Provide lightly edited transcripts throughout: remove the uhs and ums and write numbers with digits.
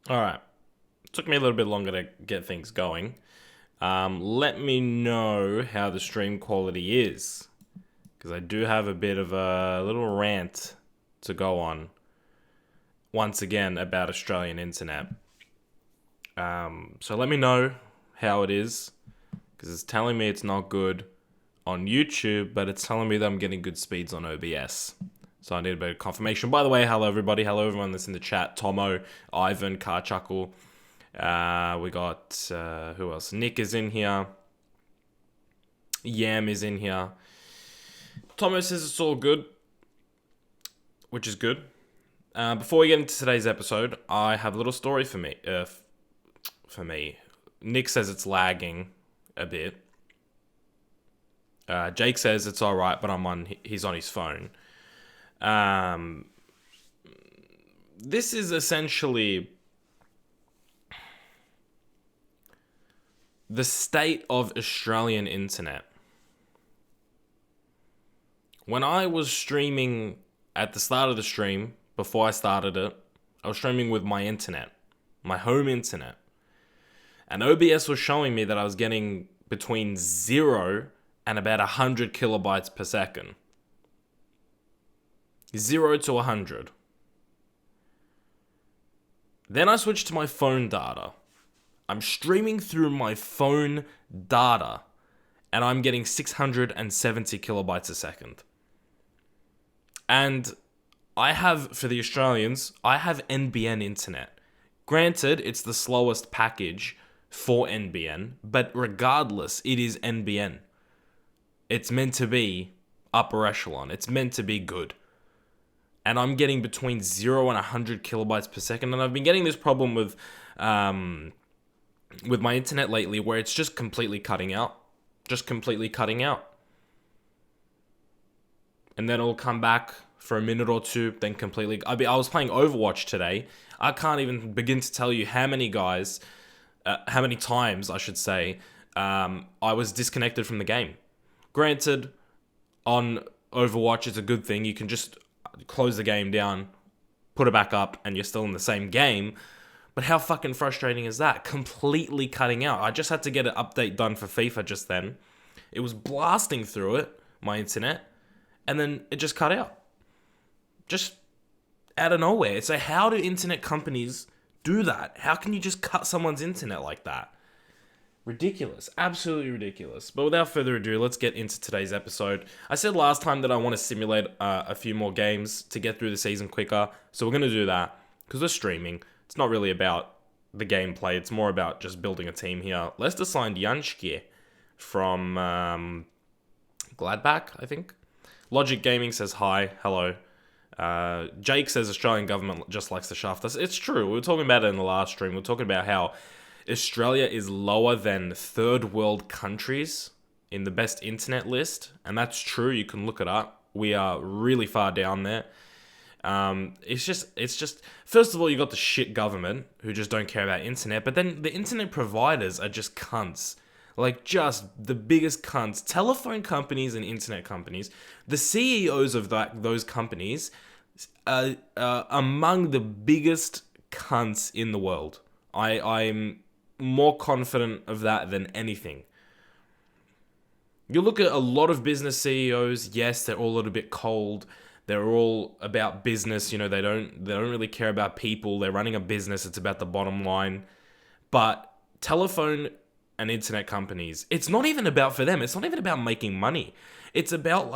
All right. Took me a little bit longer to get things going. Let me know how the stream quality is, because I do have a bit of a little rant to go on once again about Australian internet. So let me know how it is, because it's telling me it's not good on YouTube, but it's telling me that I'm getting good speeds on OBS. So I need a bit of confirmation. By the way, hello everybody. Hello everyone that's in the chat. Tomo, Ivan, Carchuckle. We got, who else? Nick is in here. Yam is in here. Tomo says it's all good, which is good. Before we get into today's episode, I have a little story for me. Nick says it's lagging a bit. Jake says it's all right, but he's on his phone. This is essentially the state of Australian internet. When I was streaming at the start of the stream, before I started it, I was streaming with my internet, my home internet. And OBS was showing me that I was getting between 0 and about 100 kilobytes per second. 0 to 100. Then I switched to my phone data. I'm streaming through my phone data, and I'm getting 670 kilobytes a second. And I have, for the Australians, I have NBN internet. Granted, it's the slowest package for NBN, but regardless, it is NBN. It's meant to be upper echelon. It's meant to be good. And I'm getting between 0 and 100 kilobytes per second. And I've been getting this problem with my internet lately, where it's just completely cutting out. And then it'll come back for a minute or two, then completely. I was playing Overwatch today. I can't even begin to tell you how many times, I should say, I was disconnected from the game. Granted, on Overwatch, it's a good thing. You can just close the game down, put it back up, and you're still in the same game. But how fucking frustrating is that? Completely cutting out. I just had to get an update done for Fifa just then. It was blasting through it, my internet, and then it just cut out. Just out of nowhere. So how do internet companies do that? How can you just cut someone's internet like that? Ridiculous. Absolutely ridiculous. But without further ado, let's get into today's episode. I said last time that I want to simulate a few more games to get through the season quicker. So we're going to do that because we're streaming. It's not really about the gameplay. It's more about just building a team here. Leicester signed Janške from Gladbach, I think. Logic Gaming says hi. Hello. Jake says Australian government just likes to shaft us. It's true. We were talking about it in the last stream. We were talking about how Australia is lower than third world countries in the best internet list. And that's true. You can look it up. We are really far down there. It's just, first of all, you got the shit government who just don't care about internet. But then the internet providers are just cunts. Like, just the biggest cunts. Telephone companies and internet companies. The CEOs of those companies are among the biggest cunts in the world. I'm more confident of that than anything. You look at a lot of business CEOs, yes, they're all a little bit cold. They're all about business, they don't really care about people. They're running a business, it's about the bottom line. But telephone and internet companies, it's not even about for them. It's not even about making money. It's about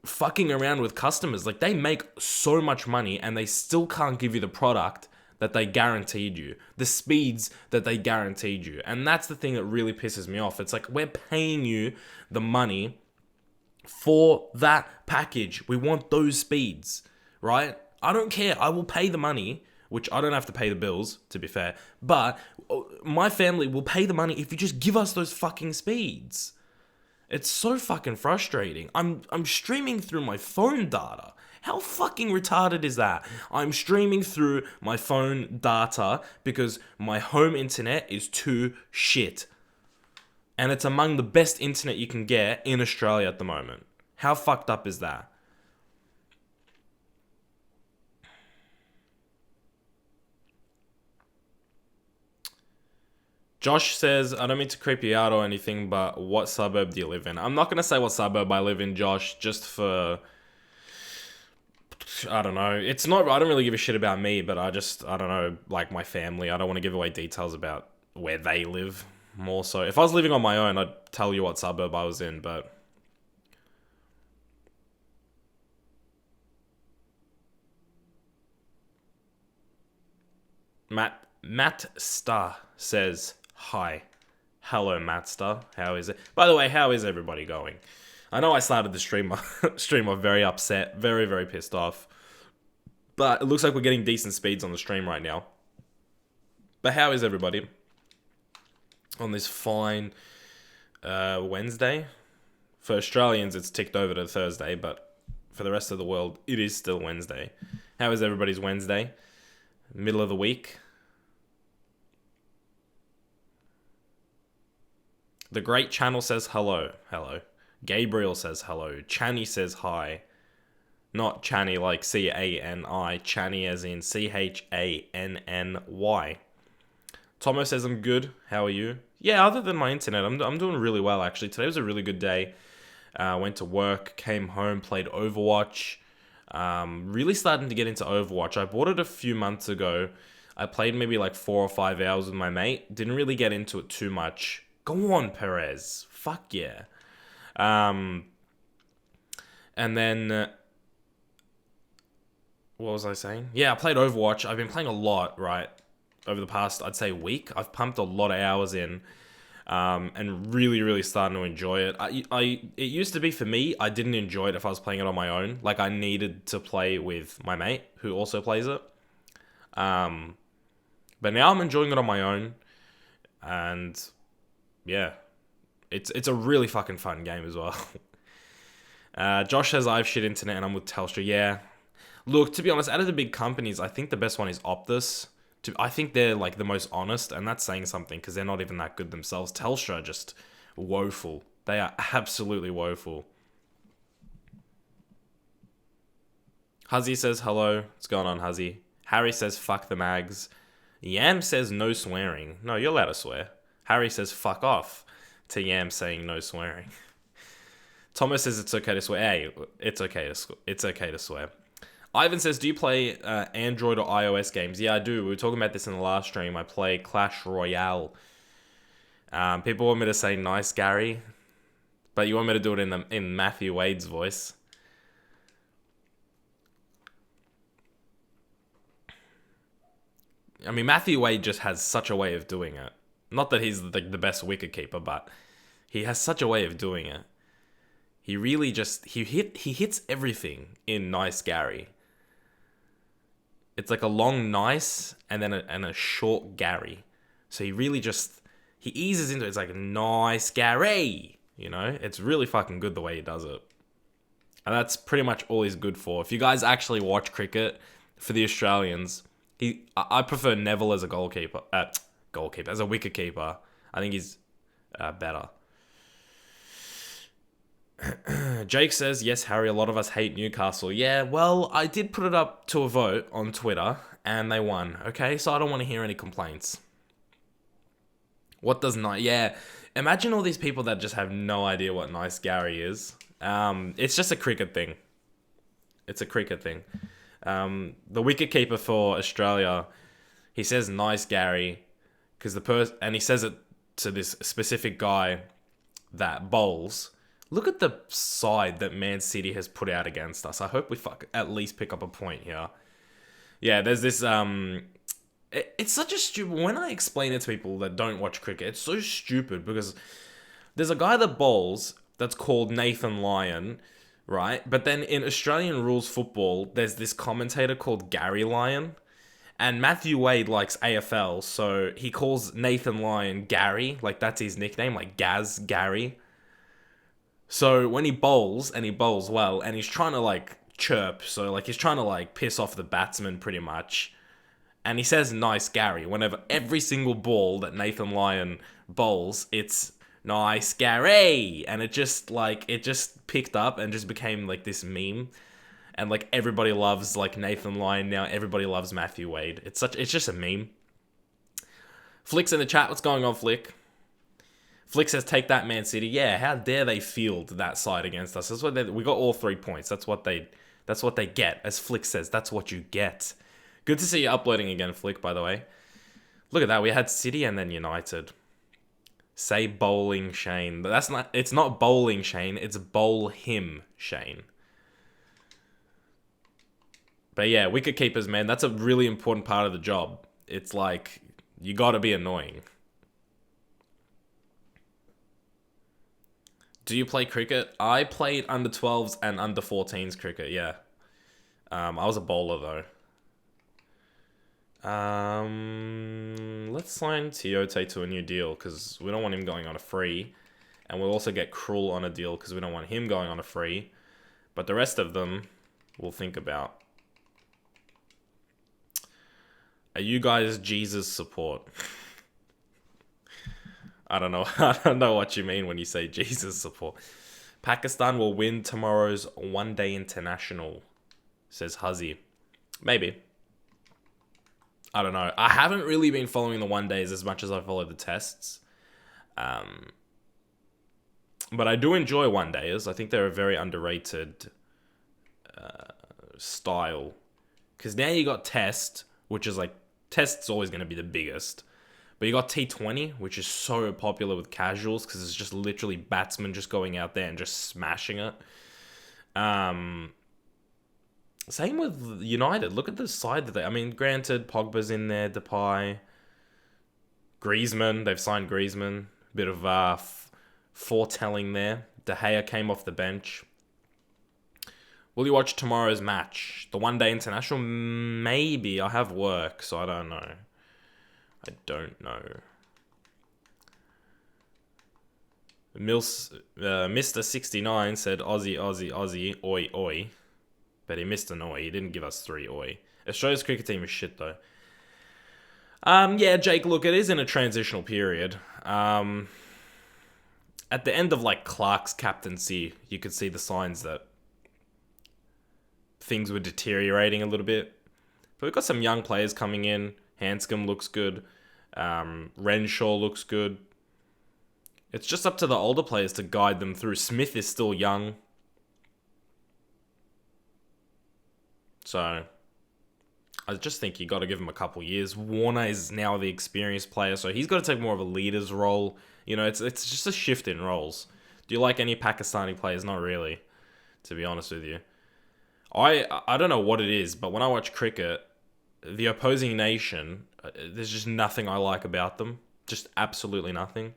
fucking around with customers. They make so much money and they still can't give you the product that they guaranteed you, the speeds that they guaranteed you. And that's the thing that really pisses me off. It's we're paying you the money for that package. We want those speeds, right? I don't care. I will pay the money, which I don't have to pay the bills, to be fair. But my family will pay the money if you just give us those fucking speeds. It's so fucking frustrating. I'm streaming through my phone data. How fucking retarded is that? I'm streaming through my phone data because my home internet is too shit. And it's among the best internet you can get in Australia at the moment. How fucked up is that? Josh says, I don't mean to creep you out or anything, but what suburb do you live in? I'm not going to say what suburb I live in, Josh, just for... I don't know. It's not... I don't really give a shit about me, but I don't know, like my family. I don't want to give away details about where they live more so. If I was living on my own, I'd tell you what suburb I was in, but... Matt Star says, hi. Hello, Matt Star. How is it? By the way, how is everybody going? I know I started the stream off very upset, very, very pissed off. But it looks like we're getting decent speeds on the stream right now. But how is everybody on this fine Wednesday? For Australians, it's ticked over to Thursday, but for the rest of the world, it is still Wednesday. How is everybody's Wednesday? Middle of the week? The Great Channel says hello. Hello. Gabriel says hello. Channy says hi. Not Channy like C-A-N-I. Channy as in C-H-A-N-N-Y. Tomo says I'm good. How are you? Yeah, other than my internet, I'm doing really well actually. Today was a really good day. Went to work, came home, played Overwatch. Really starting to get into Overwatch. I bought it a few months ago. I played maybe like 4 or 5 hours with my mate. Didn't really get into it too much. Go on, Perez. Fuck yeah. And then... what was I saying? Yeah, I played Overwatch. I've been playing a lot, right? Over the past, I'd say, week. I've pumped a lot of hours in. And really, really starting to enjoy it. It used to be for me, I didn't enjoy it if I was playing it on my own. Like, I needed to play with my mate, who also plays it. But now I'm enjoying it on my own. And... yeah, it's a really fucking fun game as well. Josh says I have shit internet and I'm with Telstra. Yeah, look, to be honest, out of the big companies, I think the best one is Optus. I think they're like the most honest, and that's saying something because they're not even that good themselves. Telstra are just woeful. They are absolutely woeful. Huzzy says hello. What's going on, Huzzy? Harry says fuck the mags. Yam says no swearing. No, you're allowed to swear. Harry says fuck off to Yam saying no swearing. Thomas says it's okay to swear. Hey, it's okay to swear. Ivan says, do you play Android or iOS games? Yeah, I do. We were talking about this in the last stream. I play Clash Royale. People want me to say nice Gary, but you want me to do it in Matthew Wade's voice. I mean, Matthew Wade just has such a way of doing it. Not that he's the best wicketkeeper, but he has such a way of doing it. He really just... He hits everything in Nice Gary. It's like a long nice and then a short Gary. So he really just... He eases into it. It's like, nice Gary! You know? It's really fucking good the way he does it. And that's pretty much all he's good for. If you guys actually watch cricket, for the Australians, I prefer Neville as a goalkeeper. As a wicketkeeper. I think he's better. Jake says, yes, Harry, a lot of us hate Newcastle. Yeah, well, I did put it up to a vote on Twitter, and they won, okay? So I don't want to hear any complaints. What does nice... Yeah, imagine all these people that just have no idea what nice Gary is. It's just a cricket thing. It's a cricket thing. The wicketkeeper for Australia, he says nice Gary, because and he says it to this specific guy that bowls. Look at the side that Man City has put out against us. I hope we at least pick up a point here. Yeah, there's this... It's such a stupid... When I explain it to people that don't watch cricket, it's so stupid because there's a guy that bowls that's called Nathan Lyon, right? But then in Australian rules football, there's this commentator called Gary Lyon. And Matthew Wade likes AFL, so he calls Nathan Lyon Gary. Like, that's his nickname, like Gaz Gary. So when he bowls, and he bowls well, and he's trying to, like, chirp, so, like, he's trying to, like, piss off the batsman pretty much. And he says nice Gary. Whenever every single ball that Nathan Lyon bowls, it's nice Gary. And it just picked up and just became, like, this meme. And, like, everybody loves, like, Nathan Lyon now. Everybody loves Matthew Wade. It's just a meme. Flick's in the chat. What's going on, Flick? Flick says, take that, Man City. Yeah, how dare they field that side against us? That's what we got, all 3 points. That's what they get. As Flick says, that's what you get. Good to see you uploading again, Flick, by the way. Look at that. We had City and then United. Say bowling Shane. But it's not bowling Shane. It's bowl him Shane. But yeah, wicket keepers, man. That's a really important part of the job. It's like, you got to be annoying. Do you play cricket? I played under 12s and under 14s cricket, yeah. I was a bowler, though. Let's sign Tiote to a new deal, because we don't want him going on a free. And we'll also get Krul on a deal, because we don't want him going on a free. But the rest of them, we'll think about. Are you guys Jesus support? I don't know. I don't know what you mean when you say Jesus support. Pakistan will win tomorrow's one-day international, says Huzzy. Maybe. I don't know. I haven't really been following the one-days as much as I follow the tests. But I do enjoy one-days. I think they're a very underrated style. Because now you got test, which is like, test's always going to be the biggest. But you got T20, which is so popular with casuals because it's just literally batsmen just going out there and just smashing it. Same with United. Look at the side that they... I mean, granted, Pogba's in there, Depay, Griezmann. They've signed Griezmann. Bit of foretelling there. De Gea came off the bench. Will you watch tomorrow's match? The one-day international? Maybe. I have work, so I don't know. I don't know. Mr. 69 said Aussie, Aussie, Aussie, oi, oi. But he missed an oi. He didn't give us 3 oi. Australia's cricket team is shit, though. Yeah, Jake, look, it is in a transitional period. At the end of, like, Clark's captaincy, you could see the signs that things were deteriorating a little bit. But we've got some young players coming in. Hanscom looks good. Renshaw looks good. It's just up to the older players to guide them through. Smith is still young. So, I just think you got to give him a couple years. Warner is now the experienced player, so he's got to take more of a leader's role. You know, it's just a shift in roles. Do you like any Pakistani players? Not really, to be honest with you. I don't know what it is, but when I watch cricket, the opposing nation, there's just nothing I like about them. Just absolutely nothing.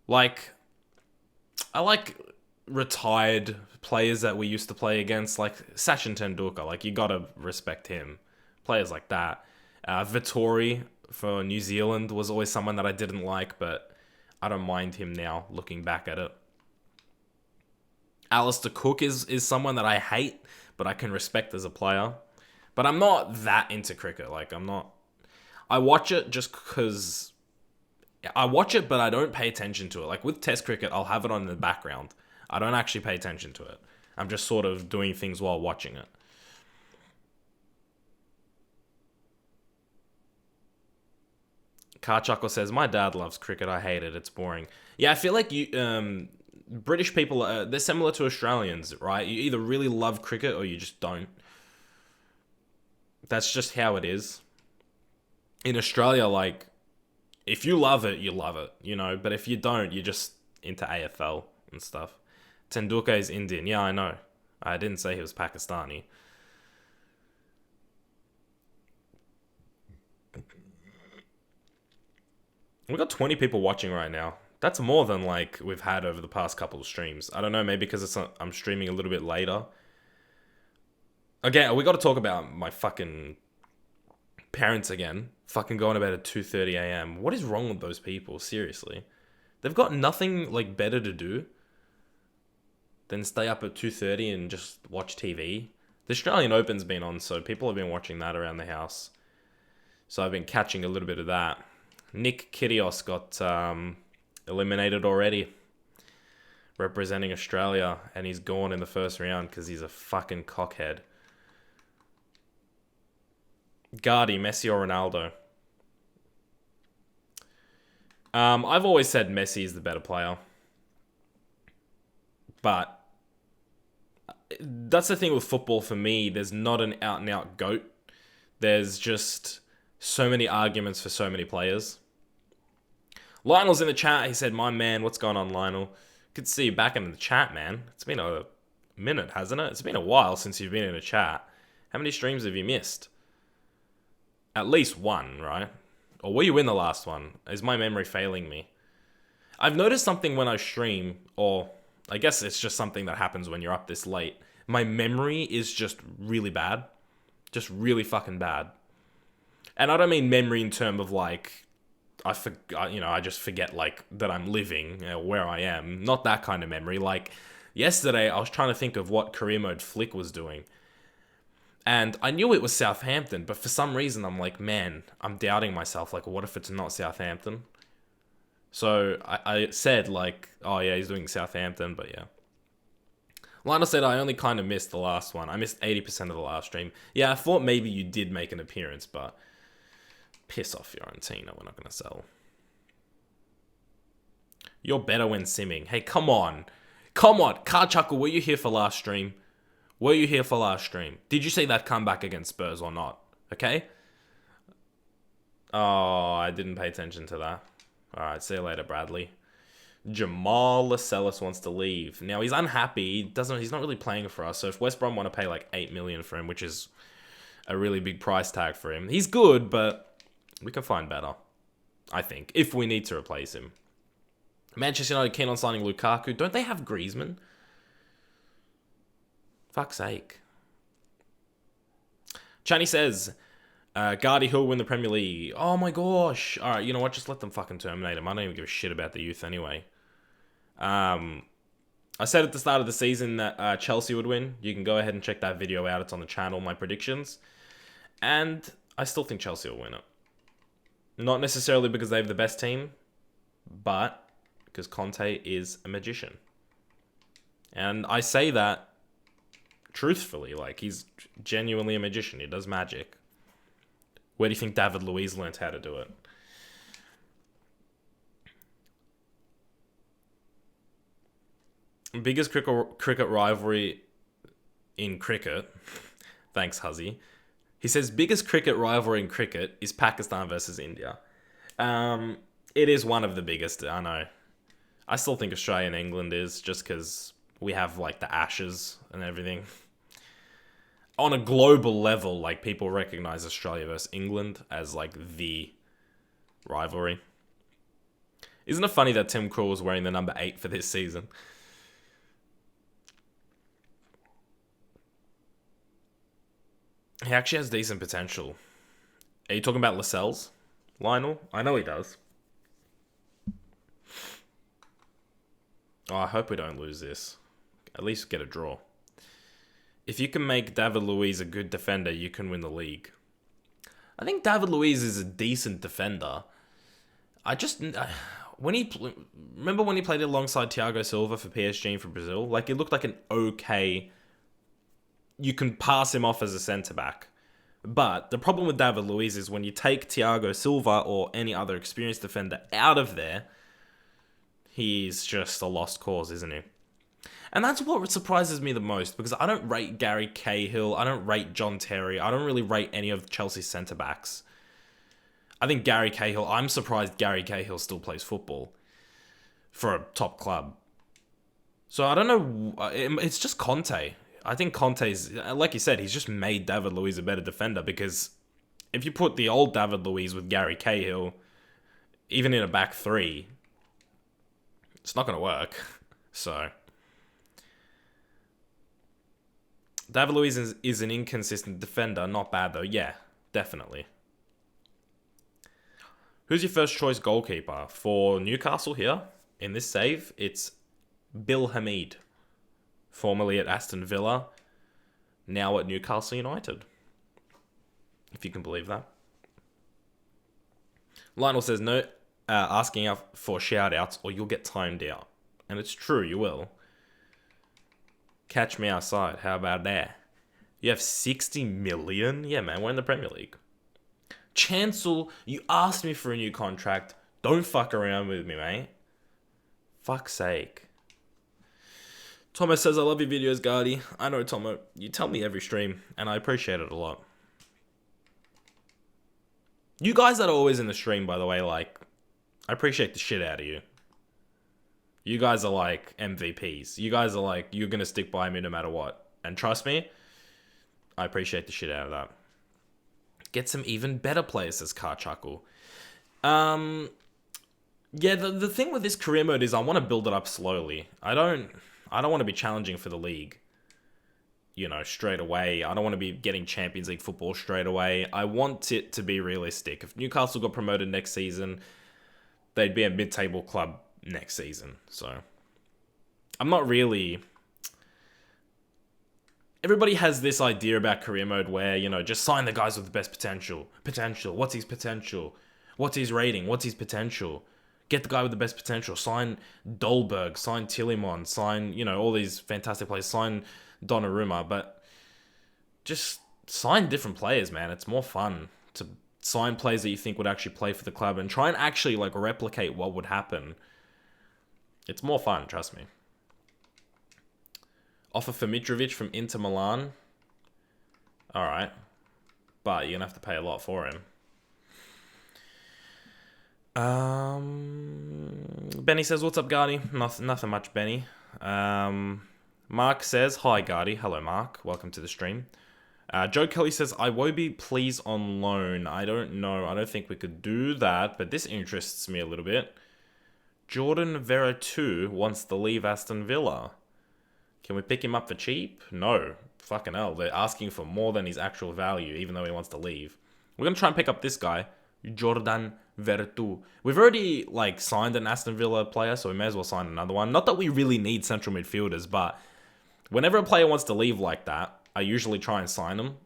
Like, I like retired players that we used to play against, like Sachin Tendulkar. Like, you gotta respect him. Players like that. Vittori for New Zealand was always someone that I didn't like, but I don't mind him now, looking back at it. Alistair Cook is someone that I hate, but I can respect as a player. But I'm not that into cricket. Like, I'm not... I watch it just because... I watch it, but I don't pay attention to it. Like, with Test cricket, I'll have it on in the background. I don't actually pay attention to it. I'm just sort of doing things while watching it. Carchuckle says, my dad loves cricket. I hate it. It's boring. Yeah, I feel like you... British people, they're similar to Australians, right? You either really love cricket or you just don't. That's just how it is. In Australia, like, if you love it, you love it, you know? But if you don't, you're just into AFL and stuff. Tendulkar is Indian. Yeah, I know. I didn't say he was Pakistani. We've got 20 people watching right now. That's more than, like, we've had over the past couple of streams. I don't know, maybe because I'm streaming a little bit later. Again, we got to talk about my fucking parents again. Fucking going to bed at 2:30 a.m. What is wrong with those people? Seriously. They've got nothing, like, better to do than stay up at 2:30 and just watch TV. The Australian Open's been on, so people have been watching that around the house. So I've been catching a little bit of that. Nick Kyrgios got... eliminated already, representing Australia, and he's gone in the first round because he's a fucking cockhead. Gardy, Messi or Ronaldo? I've always said Messi is the better player. But that's the thing with football for me. There's not an out-and-out GOAT. There's just so many arguments for so many players. Lionel's in the chat. He said, my man, what's going on, Lionel? Good to see you back in the chat, man. It's been a minute, hasn't it? It's been a while since you've been in a chat. How many streams have you missed? At least one, right? Or were you in the last one? Is my memory failing me? I've noticed something when I stream, or I guess it's just something that happens when you're up this late. My memory is just really bad. Just really fucking bad. And I don't mean memory in terms of like, I just forget like that I'm living, where I am. Not that kind of memory. Like yesterday, I was trying to think of what Career Mode Flick was doing. And I knew it was Southampton, but for some reason I'm like, man, I'm doubting myself. Like, what if it's not Southampton? So I said like, oh yeah, he's doing Southampton, but yeah. Lionel said I only kind of missed the last one. I missed 80% of the last stream. Yeah, I thought maybe you did make an appearance, but piss off, Fiorentina. We're not going to sell. You're better when simming. Hey, come on. Come on. Car Chuckle, were you here for last stream? Were you here for last stream? Did you see that comeback against Spurs or not? Okay? Oh, I didn't pay attention to that. Alright, see you later, Bradley. Jamal Lascelles wants to leave. Now, he's unhappy. He's not really playing for us. So if West Brom want to pay like $8 million for him, which is a really big price tag for him, he's good, but we can find better, I think, if we need to replace him. Manchester United keen on signing Lukaku. Don't they have Griezmann? Fuck's sake. Chani says, Gardy Hill win the Premier League. Oh my gosh. Alright, you know what? Just let them fucking terminate him. I don't even give a shit about the youth anyway. I said at the start of the season that Chelsea would win. You can go ahead and check that video out. It's on the channel, my predictions. And I still think Chelsea will win it. Not necessarily because they have the best team, but because Conte is a magician. And I say that truthfully, like, he's genuinely a magician. He does magic. Where do you think David Luiz learned how to do it? Biggest cricket rivalry in cricket. Thanks, Huzzy. He says, biggest cricket rivalry in cricket is Pakistan versus India. It is one of the biggest, I know. I still think Australia and England is, just because we have, like, the Ashes and everything. On a global level, like, people recognize Australia versus England as, like, the rivalry. Isn't it funny that Tim Krul was wearing the number 8 for this season? He actually has decent potential. Are you talking about Lascelles, Lionel? I know he does. Oh, I hope we don't lose this. At least get a draw. If you can make David Luiz a good defender, you can win the league. I think David Luiz is a decent defender. Remember when he played alongside Thiago Silva for PSG and for Brazil? Like, it looked like an okay... You can pass him off as a centre-back. But the problem with David Luiz is when you take Thiago Silva or any other experienced defender out of there, he's just a lost cause, isn't he? And that's what surprises me the most, because I don't rate Gary Cahill, I don't rate John Terry, I don't really rate any of Chelsea's centre-backs. I think Gary Cahill, I'm surprised Gary Cahill still plays football for a top club. So I don't know, it's just Conte. I think Conte's, like you said, he's just made David Luiz a better defender, because if you put the old David Luiz with Gary Cahill, even in a back three, it's not going to work. So... David Luiz is an inconsistent defender. Not bad, though. Yeah, definitely. Who's your first choice goalkeeper? For Newcastle here, in this save, it's Bill Hamid. Formerly at Aston Villa, now at Newcastle United. If you can believe that. Lionel says, no asking out for shout-outs or you'll get timed out. And it's true, you will. Catch me outside. How about that? You have 60 million? Yeah, man, we're in the Premier League. Chancel, you asked me for a new contract. Don't fuck around with me, mate. Fuck's sake. Tomo says, I love your videos, Guardy. I know, Tomo. You tell me every stream, and I appreciate it a lot. You guys that are always in the stream, by the way, like, I appreciate the shit out of you. You guys are like MVPs. You guys are like, you're going to stick by me no matter what. And trust me, I appreciate the shit out of that. Get some even better players, says Car Chuckle. Yeah, the thing with this career mode is I want to build it up slowly. I don't want to be challenging for the league, you know, straight away. I don't want to be getting Champions League football straight away. I want it to be realistic. If Newcastle got promoted next season, they'd be a mid-table club next season. So I'm not really... Everybody has this idea about career mode where, you know, just sign the guys with the best potential. Potential. What's his potential? What's his rating? What's his potential? Get the guy with the best potential. Sign Dolberg. Sign Tillemon. Sign, you know, all these fantastic players. Sign Donnarumma. But just sign different players, man. It's more fun to sign players that you think would actually play for the club and try and actually, like, replicate what would happen. It's more fun, trust me. Offer for Mitrovic from Inter Milan. Alright. But you're going to have to pay a lot for him. Benny says, what's up, Guardy? Nothing much, Benny. Mark says, hi, Guardy. Hello, Mark. Welcome to the stream. Joe Kelly says, Iwobi, please on loan. I don't know. I don't think we could do that, but this interests me a little bit. Jordan Vera 2 wants to leave Aston Villa. Can we pick him up for cheap? No. Fucking hell. They're asking for more than his actual value, even though he wants to leave. We're going to try and pick up this guy, Jordan Vertu. We've already, like, signed an Aston Villa player, so we may as well sign another one. Not that we really need central midfielders, but whenever a player wants to leave like that, I usually try and sign him.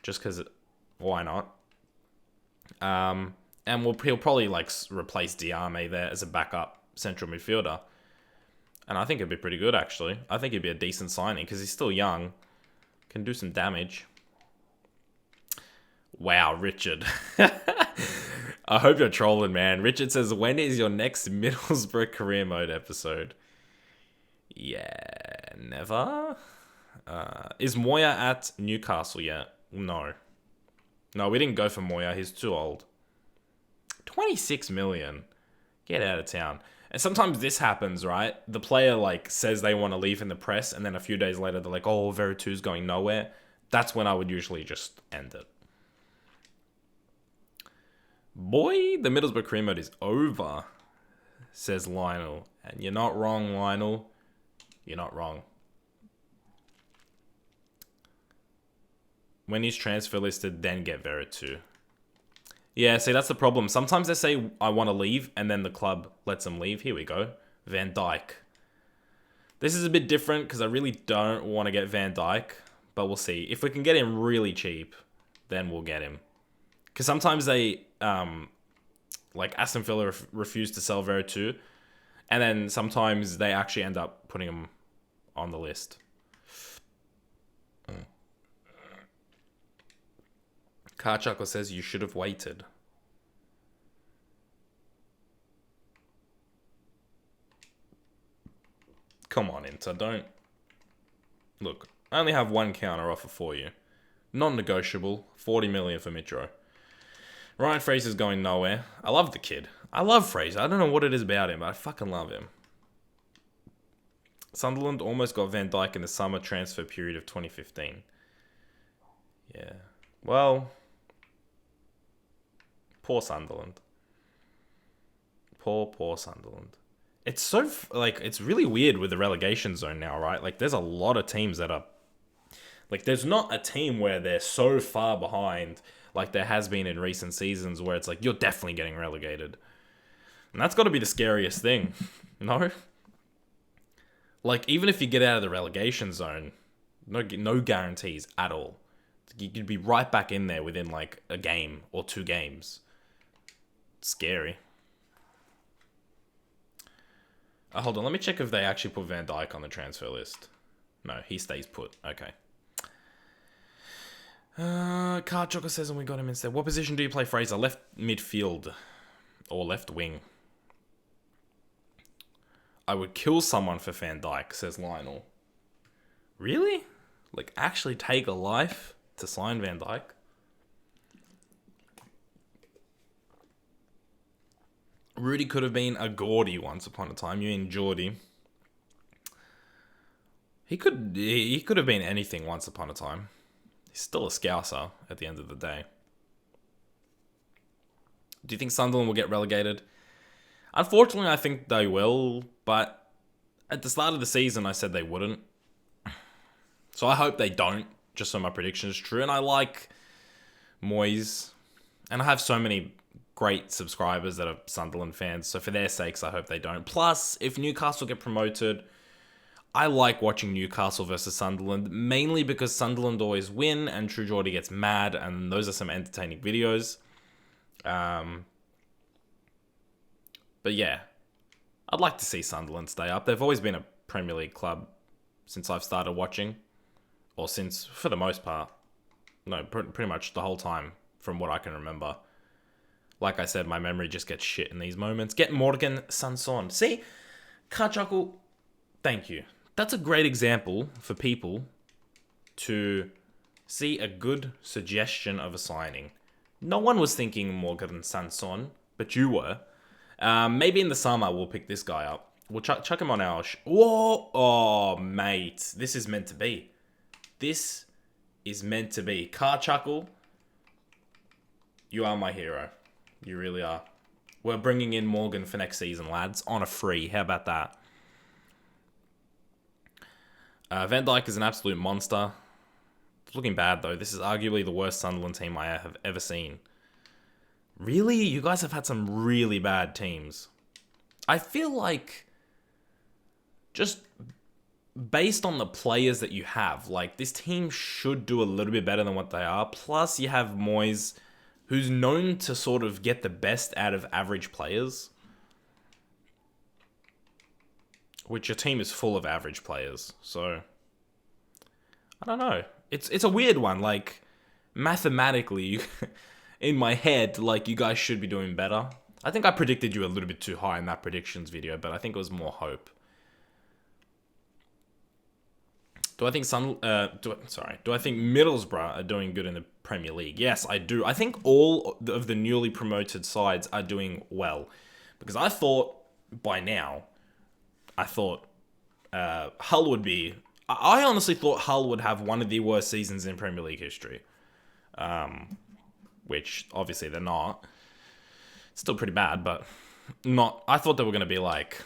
Just because, why not? And he'll probably, like, replace Diame there as a backup central midfielder. And I think it'd be pretty good, actually. I think it'd be a decent signing, because he's still young. Can do some damage. Wow, Richard. I hope you're trolling, man. Richard says, when is your next Middlesbrough career mode episode? Yeah, never. Is Moya at Newcastle yet? No. No, we didn't go for Moya. He's too old. 26 million. Get out of town. And sometimes this happens, right? The player, like, says they want to leave in the press, and then a few days later, they're like, oh, Veritu's going nowhere. That's when I would usually just end it. Boy, the Middlesbrough career mode is over, says Lionel. And you're not wrong, Lionel. You're not wrong. When he's transfer listed, then get Veritu. Yeah, see, that's the problem. Sometimes they say, I want to leave, and then the club lets them leave. Here we go. Van Dijk. This is a bit different, because I really don't want to get Van Dijk, but we'll see. If we can get him really cheap, then we'll get him. Because sometimes they, like, Aston Villa refuse to sell Veritu, and then sometimes they actually end up putting him on the list. Car Chuckle says you should have waited. Come on, Inter, don't... Look, I only have one counter offer for you. Non-negotiable, 40 million for Mitro. Ryan Fraser's going nowhere. I love the kid. I love Fraser. I don't know what it is about him, but I fucking love him. Sunderland almost got Van Dijk in the summer transfer period of 2015. Yeah. Well... Poor Sunderland. Poor Sunderland. It's so, like, it's really weird with the relegation zone now, right? Like, there's a lot of teams that are... Like, there's not a team where they're so far behind like there has been in recent seasons where it's like, you're definitely getting relegated. And that's got to be the scariest thing, no? Like, even if you get out of the relegation zone, no guarantees at all. You could be right back in there within, like, a game or 2 games. Scary. Hold on, let me check if they actually put Van Dijk on the transfer list. No, he stays put. Okay. Card Chocker says, and we got him instead. What position do you play, Fraser? Left midfield or left wing? I would kill someone for Van Dijk, says Lionel. Really? Like, actually take a life to sign Van Dijk? Rudy could have been a Gordy once upon a time. You mean Geordie? He could have been anything once upon a time. He's still a Scouser at the end of the day. Do you think Sunderland will get relegated? Unfortunately, I think they will, but at the start of the season, I said they wouldn't. So I hope they don't, just so my prediction is true. And I like Moyes, and I have so many great subscribers that are Sunderland fans, so for their sakes, I hope they don't. Plus, if Newcastle get promoted, I like watching Newcastle versus Sunderland, mainly because Sunderland always win and True Geordie gets mad, and those are some entertaining videos. But yeah, I'd like to see Sunderland stay up. They've always been a Premier League club since I've started watching, or since, for the most part, no, pretty much the whole time from what I can remember. Like I said, my memory just gets shit in these moments. Get Morgan Sanson. See? Karchuckle, thank you. That's a great example for people to see a good suggestion of a signing. No one was thinking Morgan Sanson, but you were. Maybe in the summer we'll pick this guy up. We'll chuck him on our... Whoa! Oh, mate. This is meant to be. This is meant to be. Karchuckle, you are my hero. You really are. We're bringing in Morgan for next season, lads. On a free. How about that? Van Dijk is an absolute monster. It's looking bad, though. This is arguably the worst Sunderland team I have ever seen. Really? You guys have had some really bad teams. I feel like, just based on the players that you have, like, this team should do a little bit better than what they are. Plus, you have Moyes, who's known to sort of get the best out of average players. Which your team is full of average players. So, I don't know. It's a weird one. Like, mathematically, in my head, like, you guys should be doing better. I think I predicted you a little bit too high in that predictions video, but I think it was more hope. Do I think do I think Middlesbrough are doing good in the Premier League? Yes, I do. I think all of the newly promoted sides are doing well. Because I thought, by now, Hull would be... I honestly thought Hull would have one of the worst seasons in Premier League history. Which, obviously, they're not. Still pretty bad, but not... I thought they were going to be like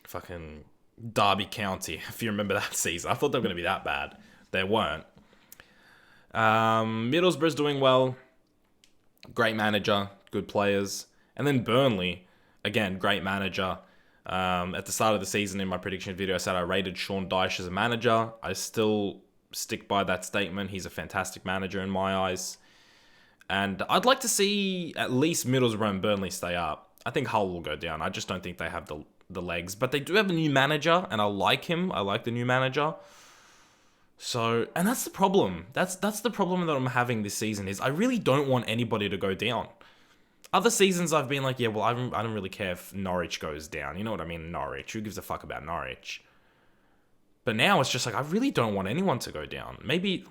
fucking Derby County, if you remember that season. I thought they were going to be that bad. They weren't. Middlesbrough's doing well. Great manager. Good players. And then Burnley, again, great manager. At the start of the season in my prediction video, I said I rated Sean Dyche as a manager. I still stick by that statement. He's a fantastic manager in my eyes. And I'd like to see at least Middlesbrough and Burnley stay up. I think Hull will go down. I just don't think they have the legs. But they do have a new manager, and I like him. I like the new manager. So, and that's the problem. That's the problem that I'm having this season is I really don't want anybody to go down. Other seasons I've been like, yeah, well, I don't really care if Norwich goes down. You know what I mean? Norwich. Who gives a fuck about Norwich? But now it's just like, I really don't want anyone to go down. Maybe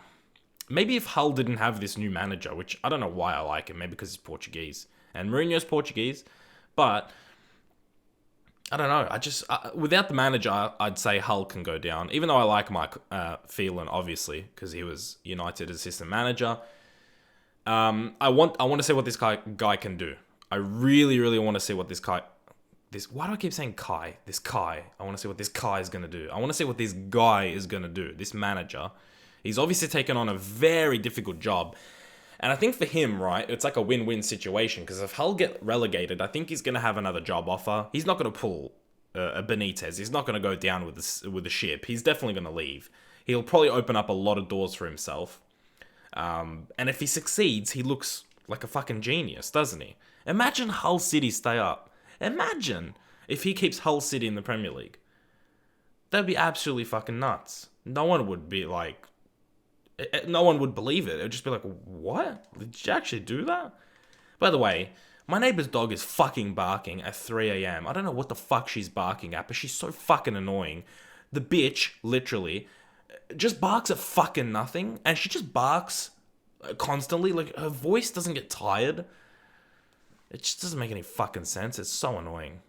if Hull didn't have this new manager, which I don't know why I like him, maybe because he's Portuguese. And Mourinho's Portuguese. But, I don't know. Without the manager, I'd say Hull can go down. Even though I like Mike Phelan, obviously, because he was United assistant manager. I want to see what this guy can do. I really, really want to see what this guy... Why do I keep saying Kai? This Kai. I want to see what this Kai is going to do. I want to see what this guy is going to do. This manager. He's obviously taken on a very difficult job. And I think for him, right, it's like a win-win situation. Because if Hull get relegated, I think he's going to have another job offer. He's not going to pull a Benitez. He's not going to go down with the ship. He's definitely going to leave. He'll probably open up a lot of doors for himself. And if he succeeds, he looks like a fucking genius, doesn't he? Imagine Hull City stay up. Imagine if he keeps Hull City in the Premier League. That'd be absolutely fucking nuts. No one would be like... No one would believe it. It would just be like, what? Did you actually do that? By the way, my neighbor's dog is fucking barking at 3 a.m. I don't know what the fuck she's barking at, but she's so fucking annoying. The bitch, literally, just barks at fucking nothing, and she just barks constantly. Like, her voice doesn't get tired. It just doesn't make any fucking sense. It's so annoying.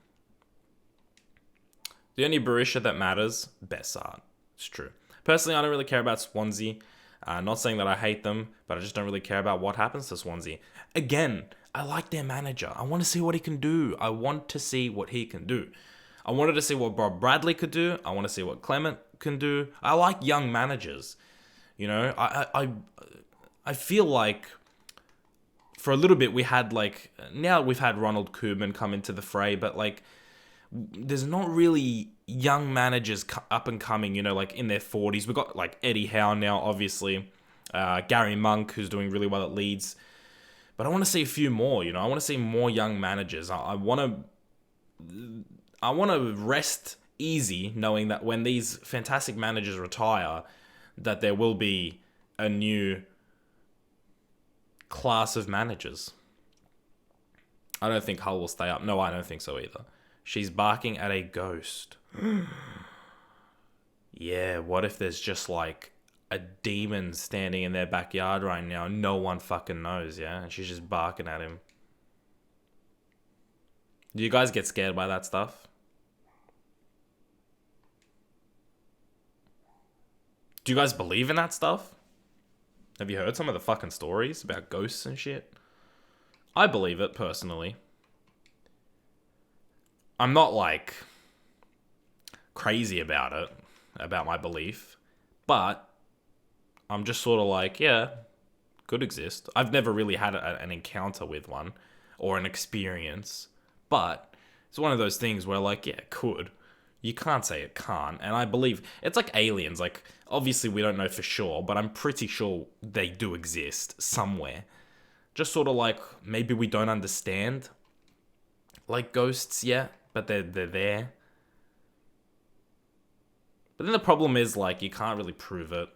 The only Barisha that matters, Bessart. It's true. Personally, I don't really care about Swansea. Not saying that I hate them, but I just don't really care about what happens to Swansea. Again, I like their manager. I want to see what he can do. I wanted to see what Bob Bradley could do. I want to see what Clement can do. I like young managers. You know, I feel like for a little bit we had like, now we've had Ronald Koeman come into the fray, but like, there's not really young managers up and coming, you know, like in their 40s. We've got like Eddie Howe now, obviously. Gary Monk, who's doing really well at Leeds. But I want to see a few more, you know. I want to see more young managers. I want to rest easy knowing that when these fantastic managers retire, that there will be a new class of managers. I don't think Hull will stay up. No, I don't think so either. She's barking at a ghost. Yeah, what if there's just like a demon standing in their backyard right now and no one fucking knows, yeah? And she's just barking at him. Do you guys get scared by that stuff? Do you guys believe in that stuff? Have you heard some of the fucking stories about ghosts and shit? I believe it, personally. I'm not, like, crazy about it, about my belief, but I'm just sort of like, yeah, could exist. I've never really had an encounter with one, or an experience, but it's one of those things where, like, yeah, it could. You can't say it can't, and I believe, it's like aliens, like, obviously we don't know for sure, but I'm pretty sure they do exist somewhere. Just sort of like, maybe we don't understand, like, ghosts yet. But they're there. But then the problem is, like, you can't really prove it.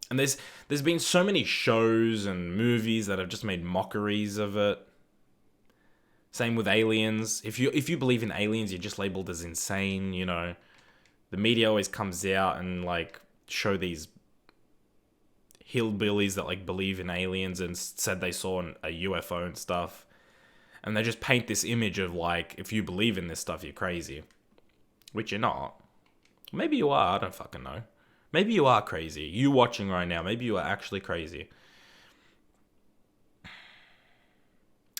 And there's been so many shows and movies that have just made mockeries of it. Same with aliens. If you believe in aliens, you're just labeled as insane, you know. The media always comes out and, like, show these hillbillies that, like, believe in aliens and said they saw a UFO and stuff. And they just paint this image of, like, if you believe in this stuff, you're crazy. Which you're not. Maybe you are, I don't fucking know. Maybe you are crazy. You watching right now, maybe you are actually crazy.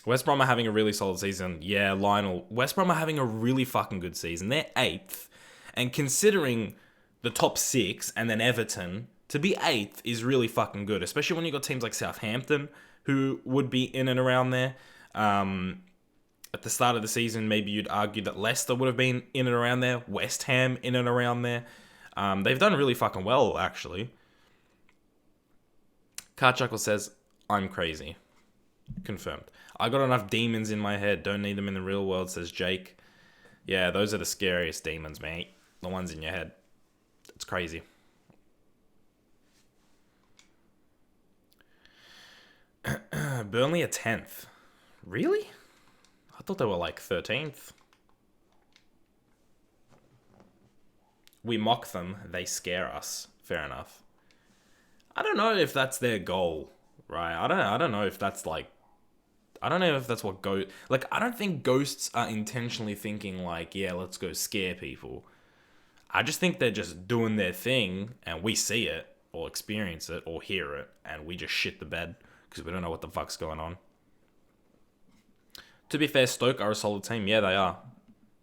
West Brom are having a really solid season. Yeah, Lionel. West Brom are having a really fucking good season. They're 8th. And considering the top 6 and then Everton, to be 8th is really fucking good. Especially when you got teams like Southampton, who would be in and around there. At the start of the season, maybe you'd argue that Leicester would have been in and around there. West Ham in and around there. They've done really fucking well, actually. Carchuckle says, I'm crazy. Confirmed. I got enough demons in my head. Don't need them in the real world, says Jake. Yeah, those are the scariest demons, mate. The ones in your head. It's crazy. Burnley are 10th. Really? I thought they were like 13th. We mock them, they scare us. Fair enough. I don't know if that's their goal, right? I don't know if that's like, I don't know if that's what like, I don't think ghosts are intentionally thinking like, yeah, let's go scare people. I just think they're just doing their thing and we see it or experience it or hear it and we just shit the bed because we don't know what the fuck's going on. To be fair, Stoke are a solid team. Yeah, they are.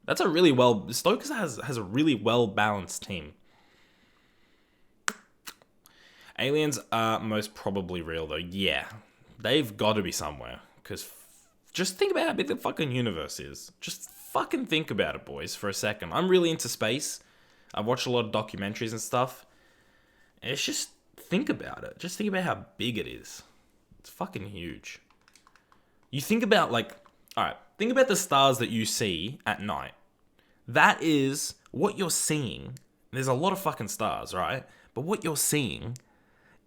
That's a really Stoke has a really well-balanced team. Aliens are most probably real, though. Yeah. They've got to be somewhere. Because just think about how big the fucking universe is. Just fucking think about it, boys, for a second. I'm really into space. I've watched a lot of documentaries and stuff. And it's just, think about it. Just think about how big it is. It's fucking huge. You think about, like, alright, think about the stars that you see at night. That is what you're seeing. There's a lot of fucking stars, right? But what you're seeing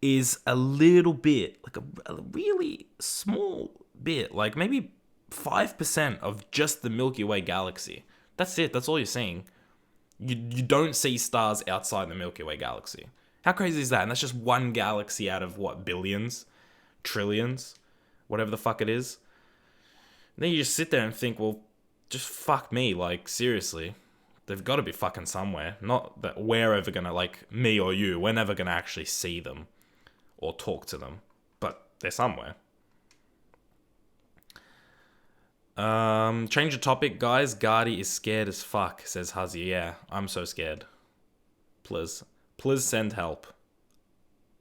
is a little bit, like a really small bit, like maybe 5% of just the Milky Way galaxy. That's it. That's all you're seeing. You don't see stars outside the Milky Way galaxy. How crazy is that? And that's just one galaxy out of what, billions, trillions, whatever the fuck it is. And then you just sit there and think, well, just fuck me, like, seriously. They've got to be fucking somewhere. Not that we're ever gonna, like, me or you, we're never gonna actually see them or talk to them, but they're somewhere. Change the topic, guys. Guardy is scared as fuck, says Huzzy. Yeah, I'm so scared. Please send help.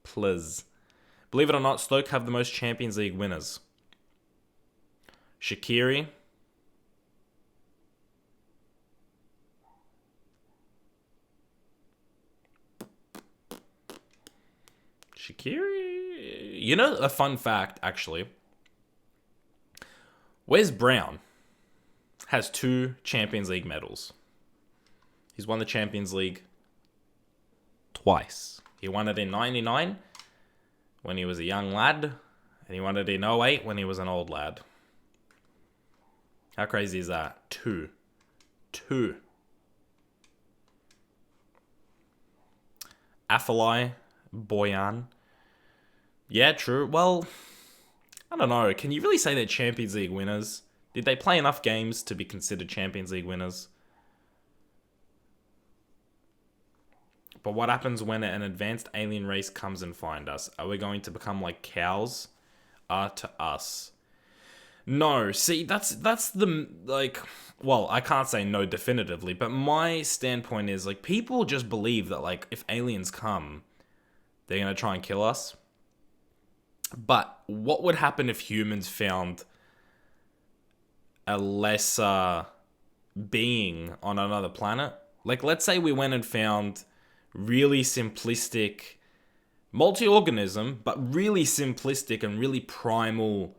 Please. Believe it or not, Stoke have the most Champions League winners. Shaqiri. You know, a fun fact, actually. Wes Brown has 2 Champions League medals. He's won the Champions League twice. He won it in 99 when he was a young lad, and he won it in 08 when he was an old lad. How crazy is that? 2. Afellay, Boyan. Yeah, true. Well, I don't know. Can you really say they're Champions League winners? Did they play enough games to be considered Champions League winners? But what happens when an advanced alien race comes and finds us? Are we going to become like cows are to us? No. See, that's the, like, well, I can't say no definitively, but my standpoint is, like, people just believe that, like, if aliens come, they're going to try and kill us. But what would happen if humans found a lesser being on another planet? Like, let's say we went and found really simplistic multi-organism, but really simplistic and really primal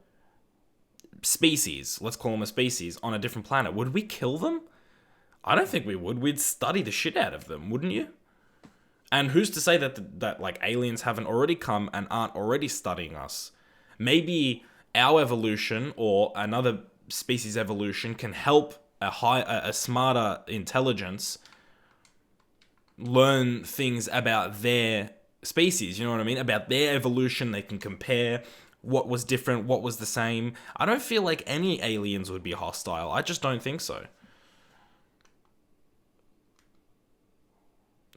species. Let's call them a species on a different planet. Would we kill them? I don't think we would. We'd study the shit out of them, wouldn't you? And who's to say that like aliens haven't already come and aren't already studying us? Maybe our evolution or another species evolution can help a smarter intelligence learn things about their species. You know what I mean? About their evolution. They can compare what was different, what was the same. I don't feel like any aliens would be hostile. I just don't think so.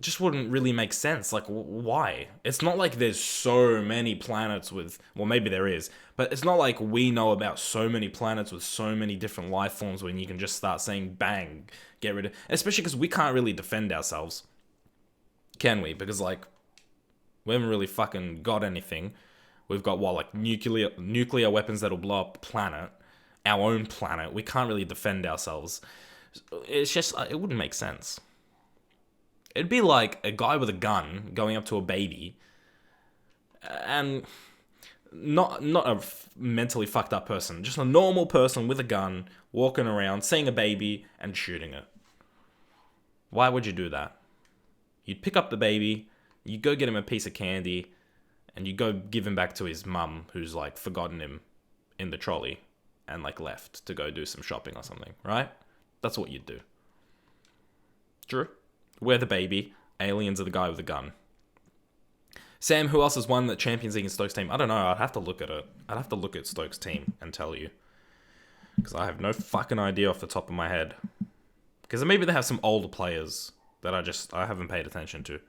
Just wouldn't really make sense. Like, why? It's not like there's so many planets with, well, maybe there is, but it's not like we know about so many planets with so many different life forms when you can just start saying bang, get rid of, especially because we can't really defend ourselves, can we? Because, like, we haven't really fucking got anything. We've got, what, like, nuclear weapons that'll blow up a planet, our own planet. We can't really defend ourselves. It's just, it wouldn't make sense. It'd be like a guy with a gun going up to a baby, and not a mentally fucked up person, just a normal person with a gun walking around, seeing a baby and shooting it. Why would you do that? You'd pick up the baby, you go get him a piece of candy, and you go give him back to his mum, who's, like, forgotten him in the trolley and, like, left to go do some shopping or something, right? That's what you'd do. True? We're the baby. Aliens are the guy with the gun. Sam, who else has won the Champions League in Stoke's team? I don't know. I'd have to look at it. I'd have to look at Stoke's team and tell you. Because I have no fucking idea off the top of my head. Because maybe they have some older players that I haven't paid attention to.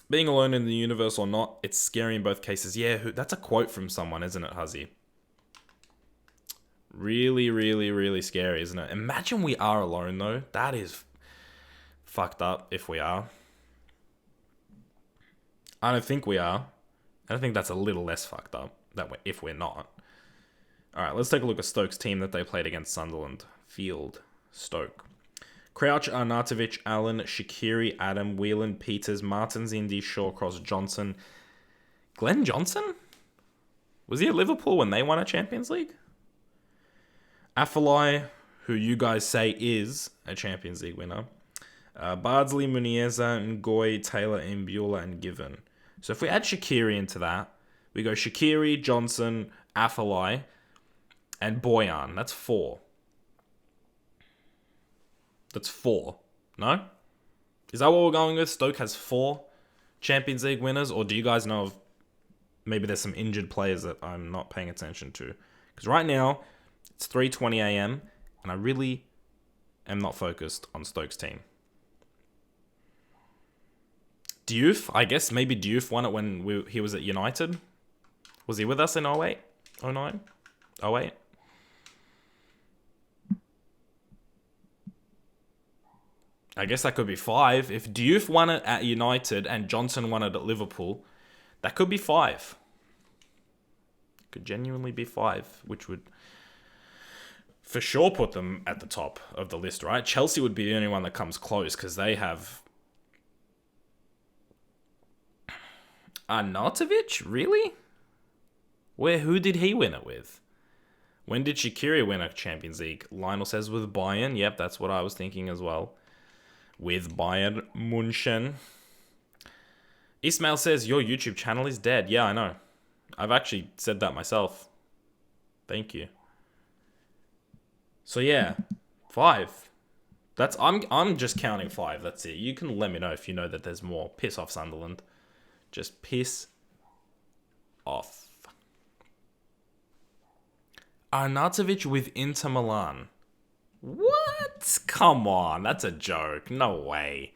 Being alone in the universe or not, it's scary in both cases. Yeah, that's a quote from someone, isn't it, Huzzy? Really, really, really scary, isn't it? Imagine we are alone, though. That is fucked up if we are. I don't think we are. I think that's a little less fucked up if we're not. Alright, let's take a look at Stoke's team that they played against Sunderland. Field. Stoke. Crouch, Arnautovic, Allen, Shaqiri, Adam, Whelan, Peters, Martins, Indy, Shawcross, Johnson. Glenn Johnson? Was he at Liverpool when they won a Champions League? Afellay, who you guys say is a Champions League winner. Bardsley, Muniesa, Ngoy, Taylor, Mbula, and Given. So if we add Shaqiri into that, we go Shaqiri, Johnson, Afellay, and Boyan. That's 4. That's 4. No? Is that what we're going with? Stoke has 4 Champions League winners? Or do you guys know of maybe there's some injured players that I'm not paying attention to? Because right now, it's 3:20 a.m. and I really am not focused on Stoke's team. Diouf, I guess maybe Diouf won it when he was at United. Was he with us in 08? 09? 08? I guess that could be 5. If Diouf won it at United and Johnson won it at Liverpool, that could be 5. Could genuinely be 5, which would for sure put them at the top of the list, right? Chelsea would be the only one that comes close because they have Arnautovic? Really? Who did he win it with? When did Shaqiri win a Champions League? Lionel says with Bayern. Yep, that's what I was thinking as well. With Bayern München. Ismail says, your YouTube channel is dead. Yeah, I know. I've actually said that myself. Thank you. So yeah, 5. I'm just counting 5. That's it. You can let me know if you know that there's more. Piss off, Sunderland. Just piss off. Arnautovic with Inter Milan. What? Come on, that's a joke. No way.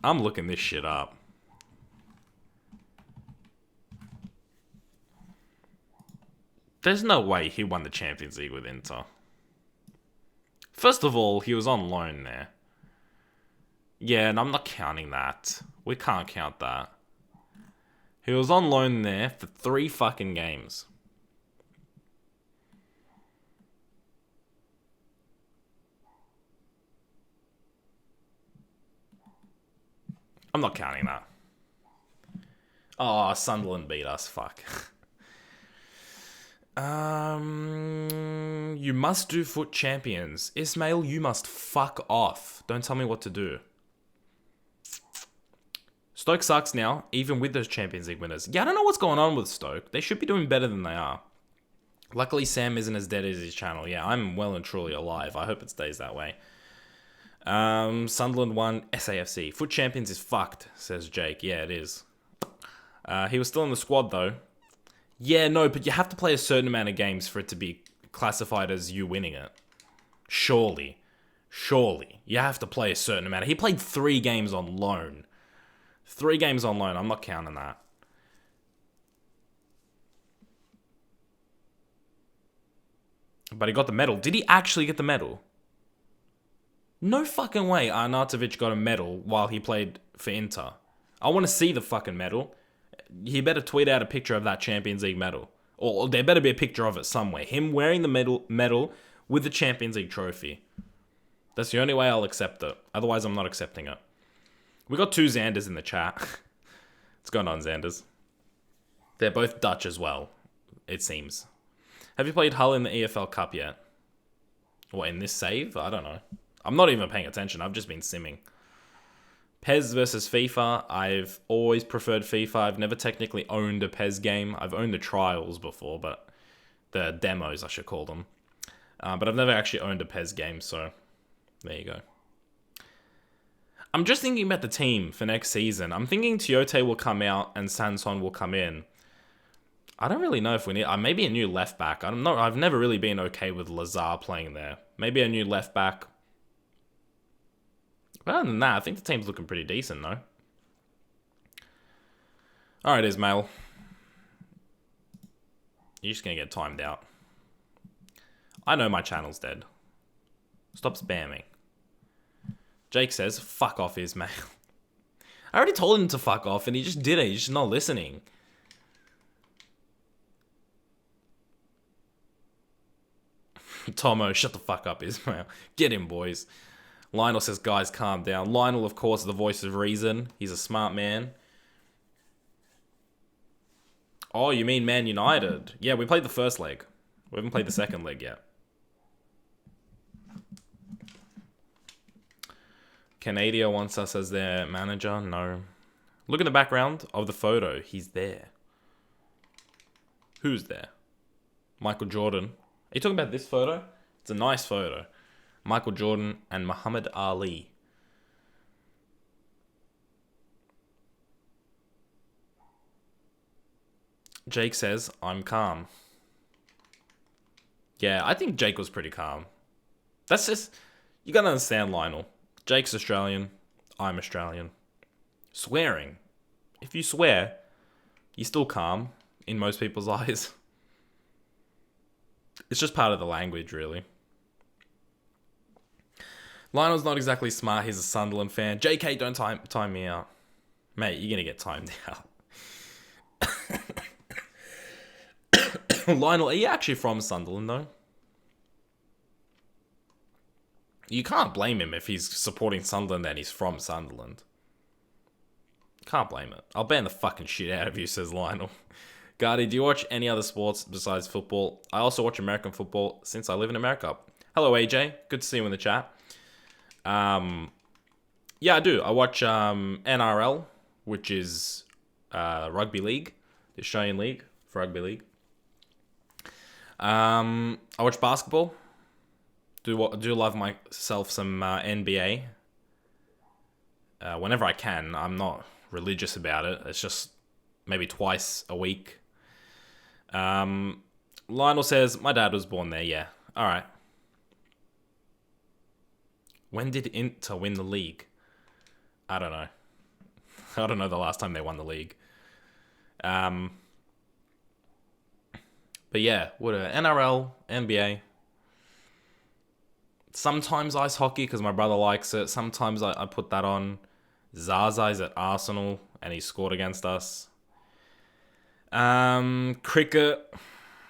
I'm looking this shit up. There's no way he won the Champions League with Inter. First of all, he was on loan there. Yeah, and I'm not counting that. We can't count that. He was on loan there for 3 fucking games. I'm not counting that. Oh, Sunderland beat us. Fuck. You must do foot champions. Ismail, you must fuck off. Don't tell me what to do. Stoke sucks now, even with those Champions League winners. Yeah, I don't know what's going on with Stoke. They should be doing better than they are. Luckily, Sam isn't as dead as his channel. Yeah, I'm well and truly alive. I hope it stays that way. Sunderland won SAFC. Foot champions is fucked, says Jake. Yeah, it is. He was still in the squad, though. Yeah, no, but you have to play a certain amount of games for it to be classified as you winning it. Surely. You have to play a certain amount. He played 3 games on loan. 3 games on loan. I'm not counting that. But he got the medal. Did he actually get the medal? No fucking way Arnautovic got a medal while he played for Inter. I want to see the fucking medal. He better tweet out a picture of that Champions League medal. Or there better be a picture of it somewhere. Him wearing the medal with the Champions League trophy. That's the only way I'll accept it. Otherwise, I'm not accepting it. We got 2 Xanders in the chat. What's going on, Xanders? They're both Dutch as well, it seems. Have you played Hull in the EFL Cup yet? What, in this save? I don't know. I'm not even paying attention. I've just been simming. PES versus FIFA. I've always preferred FIFA. I've never technically owned a PES game. I've owned the trials before, but the demos, I should call them. But I've never actually owned a PES game, so there you go. I'm just thinking about the team for next season. I'm thinking Tiote will come out and Sanson will come in. I don't really know if we need... maybe a new left back. I've never really been okay with Lazar playing there. Maybe a new left back. But other than that, I think the team's looking pretty decent, though. Alright, Ismail. You're just going to get timed out. I know my channel's dead. Stop spamming. Jake says, fuck off, Ismail. I already told him to fuck off, and he just did it. He's just not listening. Tomo, shut the fuck up, Ismail. Get him, boys. Lionel says, guys, calm down. Lionel, of course, is the voice of reason. He's a smart man. Oh, you mean Man United? Yeah, we played the first leg. We haven't played the second leg yet. Canada wants us as their manager. No. Look at the background of the photo. He's there. Who's there? Michael Jordan. Are you talking about this photo? It's a nice photo. Michael Jordan and Muhammad Ali. Jake says, I'm calm. Yeah, I think Jake was pretty calm. That's just... You gotta understand, Lionel. Jake's Australian. I'm Australian. Swearing. If you swear, you're still calm in most people's eyes. It's just part of the language, really. Lionel's not exactly smart. He's a Sunderland fan. JK, don't time me out. Mate, you're gonna get timed out. Lionel, are you actually from Sunderland, though? You can't blame him if he's supporting Sunderland and he's from Sunderland. Can't blame it. I'll ban the fucking shit out of you, says Lionel. Gardy, do you watch any other sports besides football? I also watch American football since I live in America. Hello, AJ. Good to see you in the chat. Yeah, I do. I watch NRL, which is rugby league, the Australian league for rugby league. I watch basketball. Do love myself some NBA. Whenever I can. I'm not religious about it. It's just maybe twice a week. Lionel says, my dad was born there. Yeah. All right. When did Inter win the league? I don't know. I don't know the last time they won the league. But yeah, what NRL, NBA. Sometimes ice hockey because my brother likes it. Sometimes I put that on. Zaza's at Arsenal and he scored against us. Cricket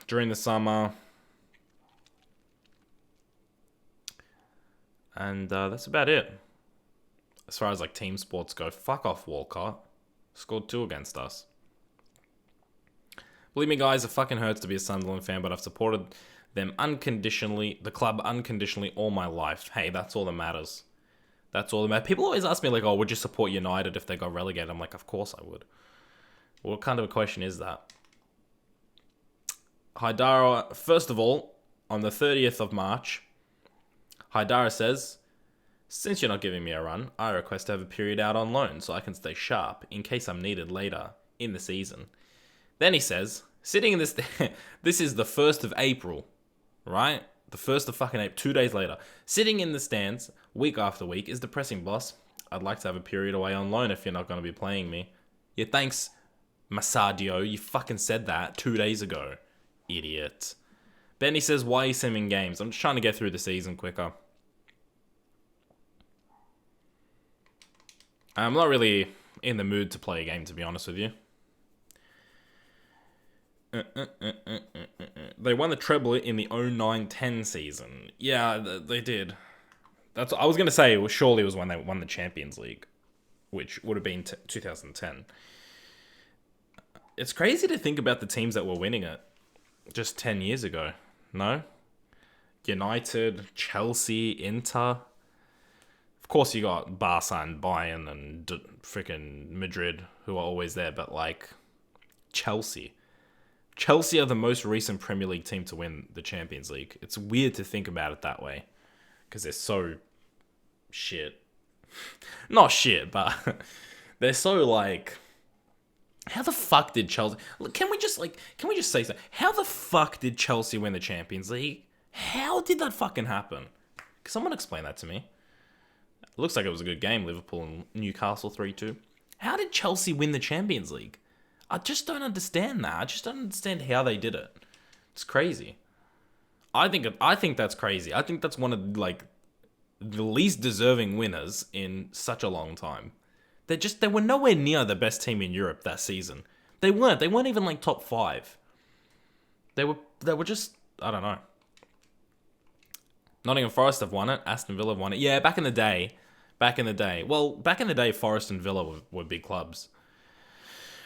during the summer. And that's about it. As far as like team sports go, fuck off Walcott. Scored 2 against us. Believe me, guys, it fucking hurts to be a Sunderland fan, but I've supported them unconditionally, the club unconditionally all my life. Hey, that's all that matters. That's all that matters. People always ask me, like, oh, would you support United if they got relegated? I'm like, of course I would. What kind of a question is that? Haidara, first of all, on the 30th of March, Haidara says, since you're not giving me a run, I request to have a period out on loan so I can stay sharp in case I'm needed later in the season. Then he says, sitting in this... this is the 1st of April, right? The 1st of fucking April, 2 days later. Sitting in the stands, week after week, is depressing, boss. I'd like to have a period away on loan if you're not going to be playing me. Yeah, thanks, Masadio. You fucking said that 2 days ago. Idiot. Benny says, why are you simming games? I'm just trying to get through the season quicker. I'm not really in the mood to play a game, to be honest with you. They won the treble in the 09-10 season. Yeah, they did. That's what I was going to say. Surely it was when they won the Champions League, which would have been 2010. It's crazy to think about the teams that were winning it just 10 years ago. No? United, Chelsea, Inter. Of course, you got Barca and Bayern and freaking Madrid, who are always there, but like Chelsea. Chelsea are the most recent Premier League team to win the Champions League. It's weird to think about it that way because they're so shit. Not shit, but they're so like... How the fuck did Chelsea... Can we just say so? How the fuck did Chelsea win the Champions League? How did that fucking happen? Can someone explain that to me? It looks like it was a good game, Liverpool and Newcastle 3-2. How did Chelsea win the Champions League? I just don't understand that. I just don't understand how they did it. It's crazy. I think that's crazy. I think that's one of like the least deserving winners in such a long time. They were nowhere near the best team in Europe that season. They weren't even like top 5. They were just, I don't know. Nottingham Forest have won it. Aston Villa have won it. Yeah, back in the day. Well, back in the day, Forest and Villa were big clubs.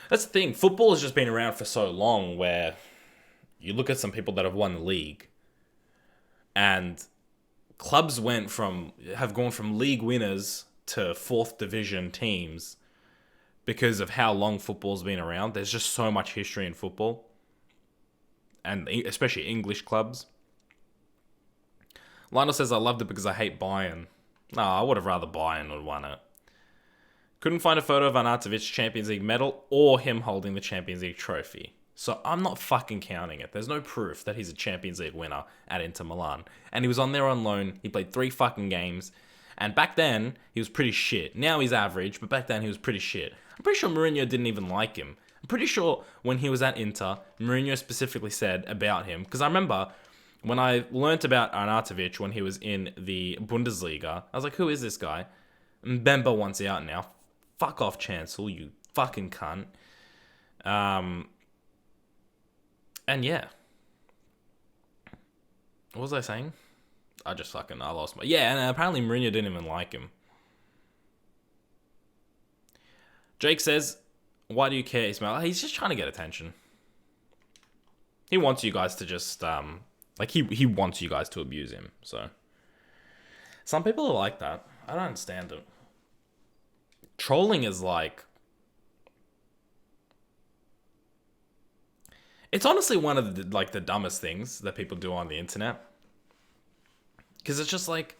That's the thing. Football has just been around for so long where you look at some people that have won the league and clubs have gone from league winners to 4th division teams because of how long football's been around. There's just so much history in football, and especially English clubs. Lionel says, I loved it because I hate Bayern. No, I would have rather Bayern would won it. Couldn't find a photo of Arnautovic's Champions League medal or him holding the Champions League trophy. So I'm not fucking counting it. There's no proof that he's a Champions League winner at Inter Milan. And he was on there on loan. He played 3 fucking games. And back then, he was pretty shit. Now he's average, but back then he was pretty shit. I'm pretty sure Mourinho didn't even like him. I'm pretty sure when he was at Inter, Mourinho specifically said about him, because I remember when I learnt about Arnautovic when he was in the Bundesliga, I was like, who is this guy? Mbemba wants out now. Fuck off, Chancel, you fucking cunt. And yeah. What was I saying? I lost my... Yeah, and apparently Mourinho didn't even like him. Jake says, why do you care, Ismail? He's just trying to get attention. He wants you guys to just, he wants you guys to abuse him, so. Some people are like that. I don't understand it. Trolling is like... It's honestly one of the dumbest things that people do on the internet. Because it's just like,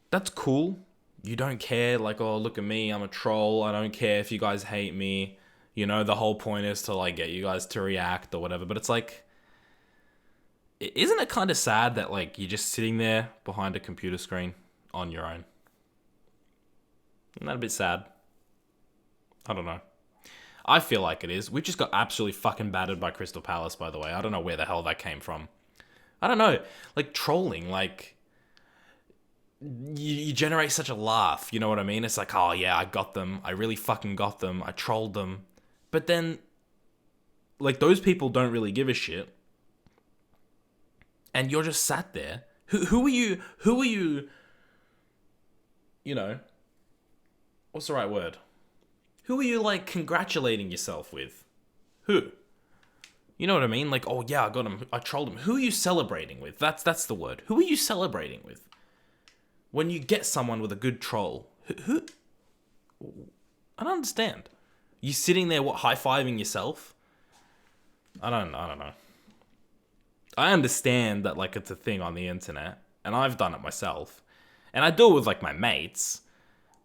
that's cool. You don't care, like, oh, look at me, I'm a troll. I don't care if you guys hate me. You know, the whole point is to, like, get you guys to react or whatever. But it's like, isn't it kind of sad that, like, you're just sitting there behind a computer screen on your own? Isn't that a bit sad? I don't know. I feel like it is. We just got absolutely fucking battered by Crystal Palace, by the way. I don't know where the hell that came from. I don't know. Like, trolling, like... You generate such a laugh, you know what I mean? It's like, oh yeah, I got them. I really fucking got them. I trolled them. But then, like, those people don't really give a shit. And you're just sat there. Who are you, you know, what's the right word? Who are you, like, congratulating yourself with? Who? You know what I mean? Like, oh yeah, I got him. I trolled him. Who are you celebrating with? That's the word. Who are you celebrating with? When you get someone with a good troll, who? I don't understand. You sitting there, what, high-fiving yourself? I don't know. I understand that, like, it's a thing on the internet, and I've done it myself. And I do it with, like, my mates,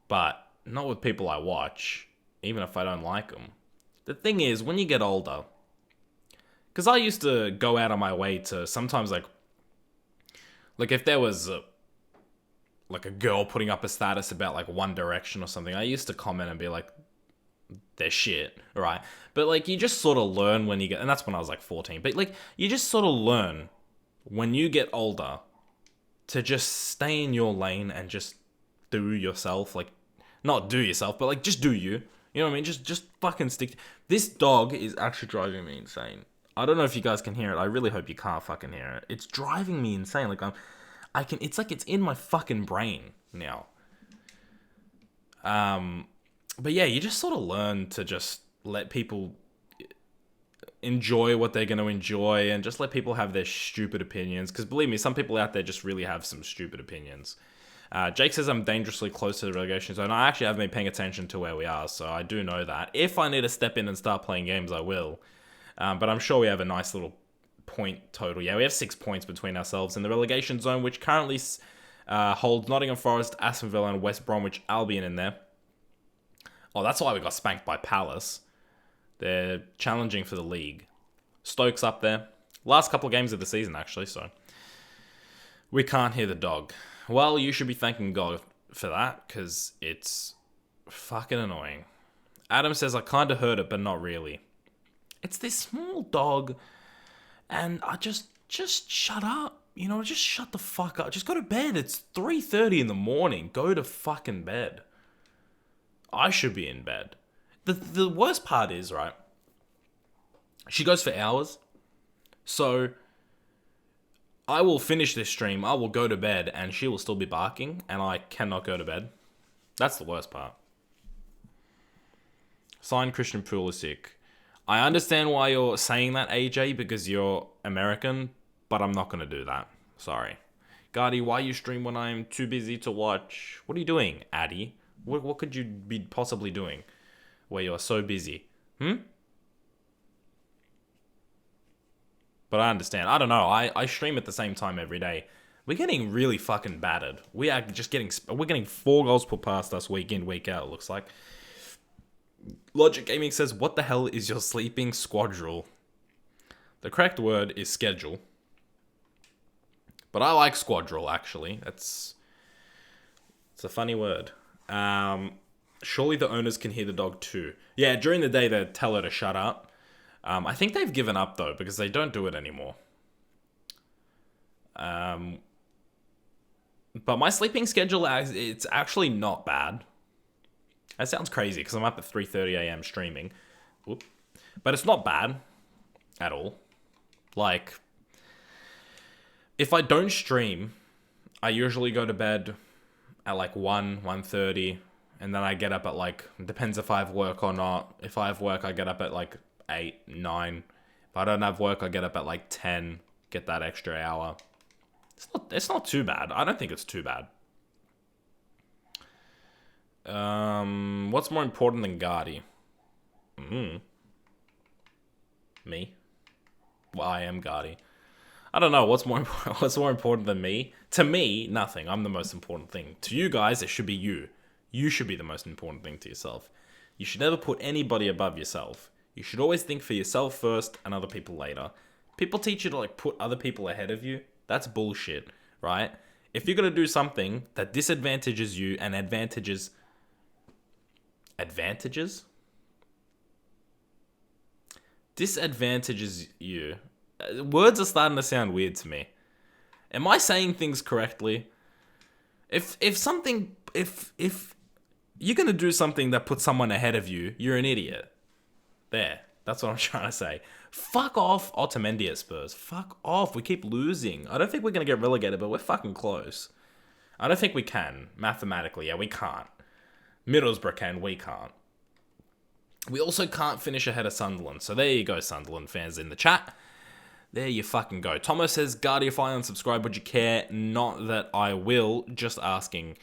but not with people I watch, even if I don't like them. The thing is, when you get older, because I used to go out of my way to sometimes, like if there was like a girl putting up a status about like One Direction or something, I used to comment and be like, they're shit, right? But like, you just sort of learn when you get, and that's when I was like 14, but like, you just sort of learn when you get older to just stay in your lane and just do yourself, like, not do yourself, but like, just do you. You know what I mean? Just fucking stick. This dog is actually driving me insane. I don't know if you guys can hear it. I really hope you can't fucking hear it. It's driving me insane. Like, it's like it's in my fucking brain now. But yeah, you just sort of learn to just let people enjoy what they're going to enjoy and just let people have their stupid opinions. Because believe me, some people out there just really have some stupid opinions. Jake says I'm dangerously close to the relegation zone. I actually have been paying attention to where we are, so I do know that. If I need to step in and start playing games, I will. But I'm sure we have a nice little point total. Yeah, we have 6 points between ourselves in the relegation zone, which currently holds Nottingham Forest, Aston Villa, and West Bromwich Albion in there. Oh, that's why we got spanked by Palace. They're challenging for the league. Stoke's up there. Last couple of games of the season, actually, so we can't hear the dog. Well, you should be thanking God for that, because it's fucking annoying. Adam says, I kind of heard it, but not really. It's this small dog, and I just shut up. You know, just shut the fuck up. Just go to bed. It's 3:30 in the morning. Go to fucking bed. I should be in bed. The worst part is, right, she goes for hours, so I will finish this stream, I will go to bed, and she will still be barking, and I cannot go to bed. That's the worst part. Signed Christian Pulisic. I understand why you're saying that, AJ, because you're American, but I'm not going to do that. Sorry. Guardy, why you stream when I'm too busy to watch? What are you doing, Addy? What could you be possibly doing where you are so busy? But I understand. I don't know. I stream at the same time every day. We're getting really fucking battered. We're getting 4 goals per past us week in, week out, it looks like. Logic Gaming says, what the hell is your sleeping squadrel? The correct word is schedule. But I like squadrel, actually. It's a funny word. Surely the owners can hear the dog too. Yeah, during the day they tell her to shut up. I think they've given up though, because they don't do it anymore. But my sleeping schedule, it's actually not bad. That sounds crazy, because I'm up at 3:30 a.m. streaming. Whoop. But it's not bad at all. Like, if I don't stream, I usually go to bed at like 1:30, and then I get up at like, depends if I have work or not. If I have work, I get up at like 8, 9. If I don't have work, I get up at like 10, get that extra hour. It's not too bad. I don't think it's too bad. What's more important than Guardy? Me? Well, I am Guardy. I don't know. What's more important than me? To me, nothing. I'm the most important thing. To you guys, it should be you. You should be the most important thing to yourself. You should never put anybody above yourself. You should always think for yourself first and other people later. People teach you to like put other people ahead of you. That's bullshit, right? If you're going to do something that disadvantages you and advantages... Disadvantages you. Words are starting to sound weird to me. Am I saying things correctly? If you're going to do something that puts someone ahead of you, you're an idiot. There. That's what I'm trying to say. Fuck off, Otamendi at Spurs. Fuck off. We keep losing. I don't think we're going to get relegated, but we're fucking close. I don't think we can. Mathematically, yeah, we can't. Middlesbrough can, we can't. We also can't finish ahead of Sunderland. So there you go, Sunderland fans in the chat. There you fucking go. Tomo says, Guardy, if I unsubscribe, would you care? Not that I will. Just asking.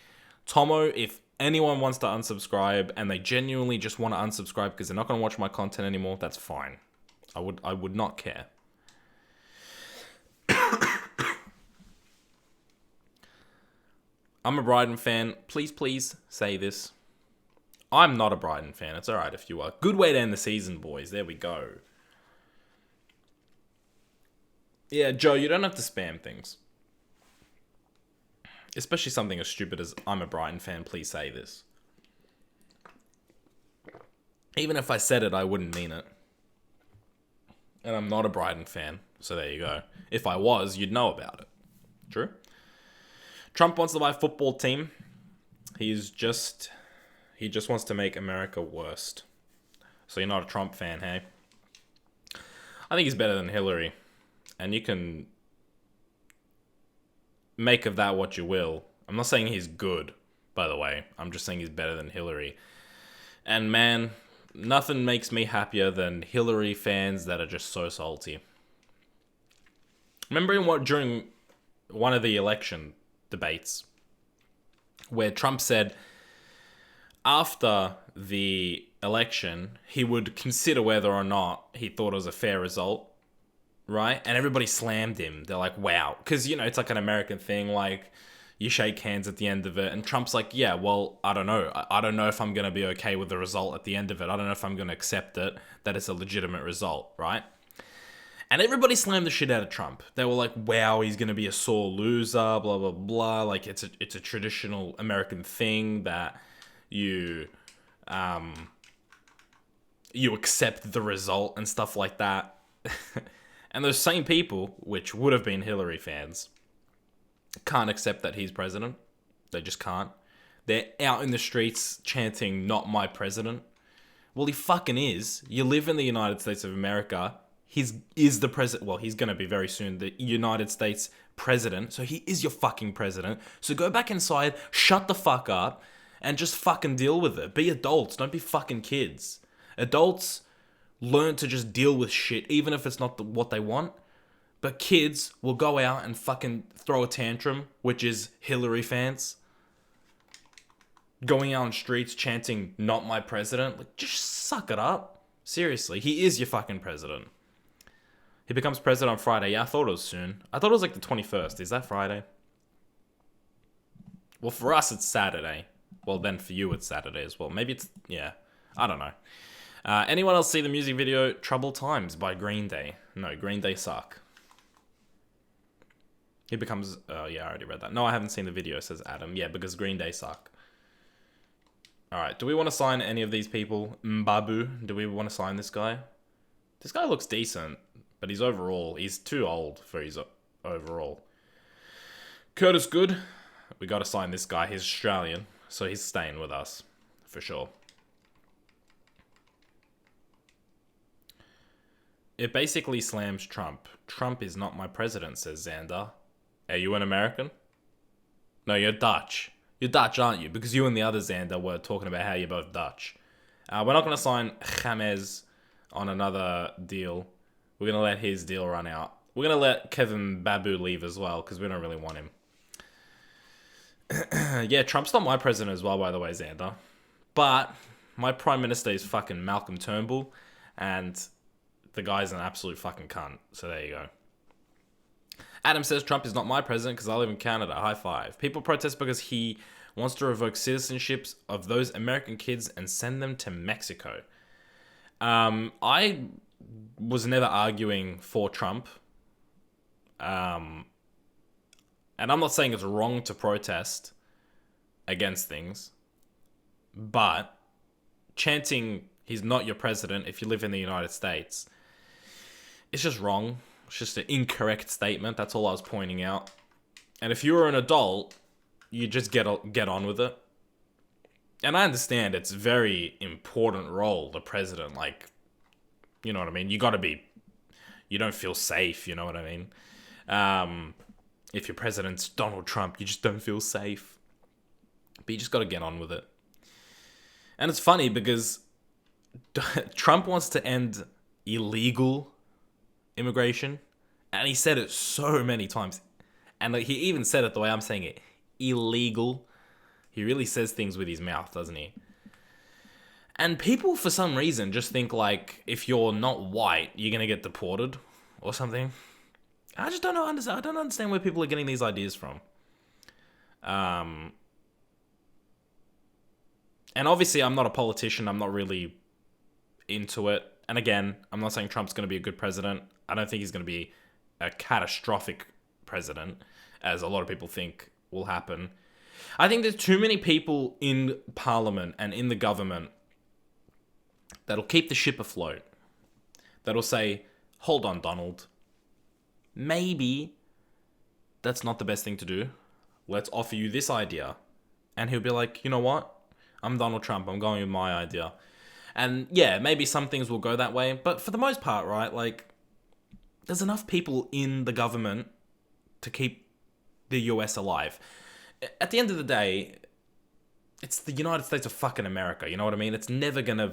Tomo, if anyone wants to unsubscribe and they genuinely just want to unsubscribe because they're not going to watch my content anymore, that's fine. I would not care. I'm a Brighton fan. Please say this. I'm not a Brighton fan. It's alright if you are. Good way to end the season, boys. There we go. Yeah, Joe, you don't have to spam things. Especially something as stupid as, I'm a Brighton fan, please say this. Even if I said it, I wouldn't mean it. And I'm not a Brighton fan, so there you go. If I was, you'd know about it. True? Trump wants to buy a football team. He just wants to make America worst. So you're not a Trump fan, hey? I think he's better than Hillary. And you can make of that what you will. I'm not saying he's good, by the way. I'm just saying he's better than Hillary. And man, nothing makes me happier than Hillary fans that are just so salty. Remember during one of the election debates where Trump said after the election he would consider whether or not he thought it was a fair result. Right? And everybody slammed him. They're like, wow. Because, you know, it's like an American thing. Like, you shake hands at the end of it. And Trump's like, yeah, well, I don't know. I don't know if I'm going to be okay with the result at the end of it. I don't know if I'm going to accept it, that it's a legitimate result, right? And everybody slammed the shit out of Trump. They were like, wow, he's going to be a sore loser, blah, blah, blah. Like, it's a traditional American thing that you accept the result and stuff like that. And those same people, which would have been Hillary fans, can't accept that he's president. They just can't. They're out in the streets chanting, not my president. Well, he fucking is. You live in the United States of America. He is the president. Well, he's going to be very soon the United States president. So he is your fucking president. So go back inside, shut the fuck up, and just fucking deal with it. Be adults. Don't be fucking kids. Adults learn to just deal with shit, even if it's not what they want. But kids will go out and fucking throw a tantrum, which is Hillary fans. Going out on streets chanting, "Not my president." Like, just suck it up. Seriously, he is your fucking president. He becomes president on Friday. Yeah, I thought it was soon. I thought it was like the 21st. Is that Friday? Well, for us, it's Saturday. Well, then for you, it's Saturday as well. Maybe it's... Yeah. I don't know. Anyone else see the music video Troubled Times by Green Day? No, Green Day suck. He becomes... yeah, I already read that. No, I haven't seen the video, says Adam. Yeah, because Green Day suck. Alright, do we want to sign any of these people? Mbabu, do we want to sign this guy? This guy looks decent, but he's too old for his overall. Curtis Good, we got to sign this guy. He's Australian, so he's staying with us, for sure. It basically slams Trump. Trump is not my president, says Xander. Are you an American? No, you're Dutch. You're Dutch, aren't you? Because you and the other Xander were talking about how you're both Dutch. We're not going to sign James on another deal. We're going to let his deal run out. We're going to let Kevin Babu leave as well, because we don't really want him. Yeah, Trump's not my president as well, by the way, Xander. But my prime minister is fucking Malcolm Turnbull, and the guy's an absolute fucking cunt. So there you go. Adam says Trump is not my president because I live in Canada. High five. People protest because he wants to revoke citizenships of those American kids and send them to Mexico. I was never arguing for Trump. And I'm not saying it's wrong to protest against things. But chanting he's not your president if you live in the United States, it's just wrong. It's just an incorrect statement. That's all I was pointing out. And if you were an adult, you just get on with it. And I understand it's a very important role, the president. Like, you know what I mean? You don't feel safe, you know what I mean? If your president's Donald Trump, you just don't feel safe. But you just got to get on with it. And it's funny because Trump wants to end illegal immigration, and he said it so many times, and like he even said it the way I'm saying it, illegal. He really says things with his mouth, doesn't he? And people for some reason just think like if you're not white you're gonna get deported or something. I just don't know. I don't understand where people are getting these ideas from. And obviously I'm not a politician, I'm not really into it. And again, I'm not saying Trump's going to be a good president. I don't think he's going to be a catastrophic president, as a lot of people think will happen. I think there's too many people in Parliament and in the government that'll keep the ship afloat. That'll say, hold on, Donald. Maybe that's not the best thing to do. Let's offer you this idea. And he'll be like, you know what? I'm Donald Trump. I'm going with my idea. And yeah, maybe some things will go that way, but for the most part, right, like, there's enough people in the government to keep the US alive. At the end of the day, it's the United States of fucking America, you know what I mean? It's never gonna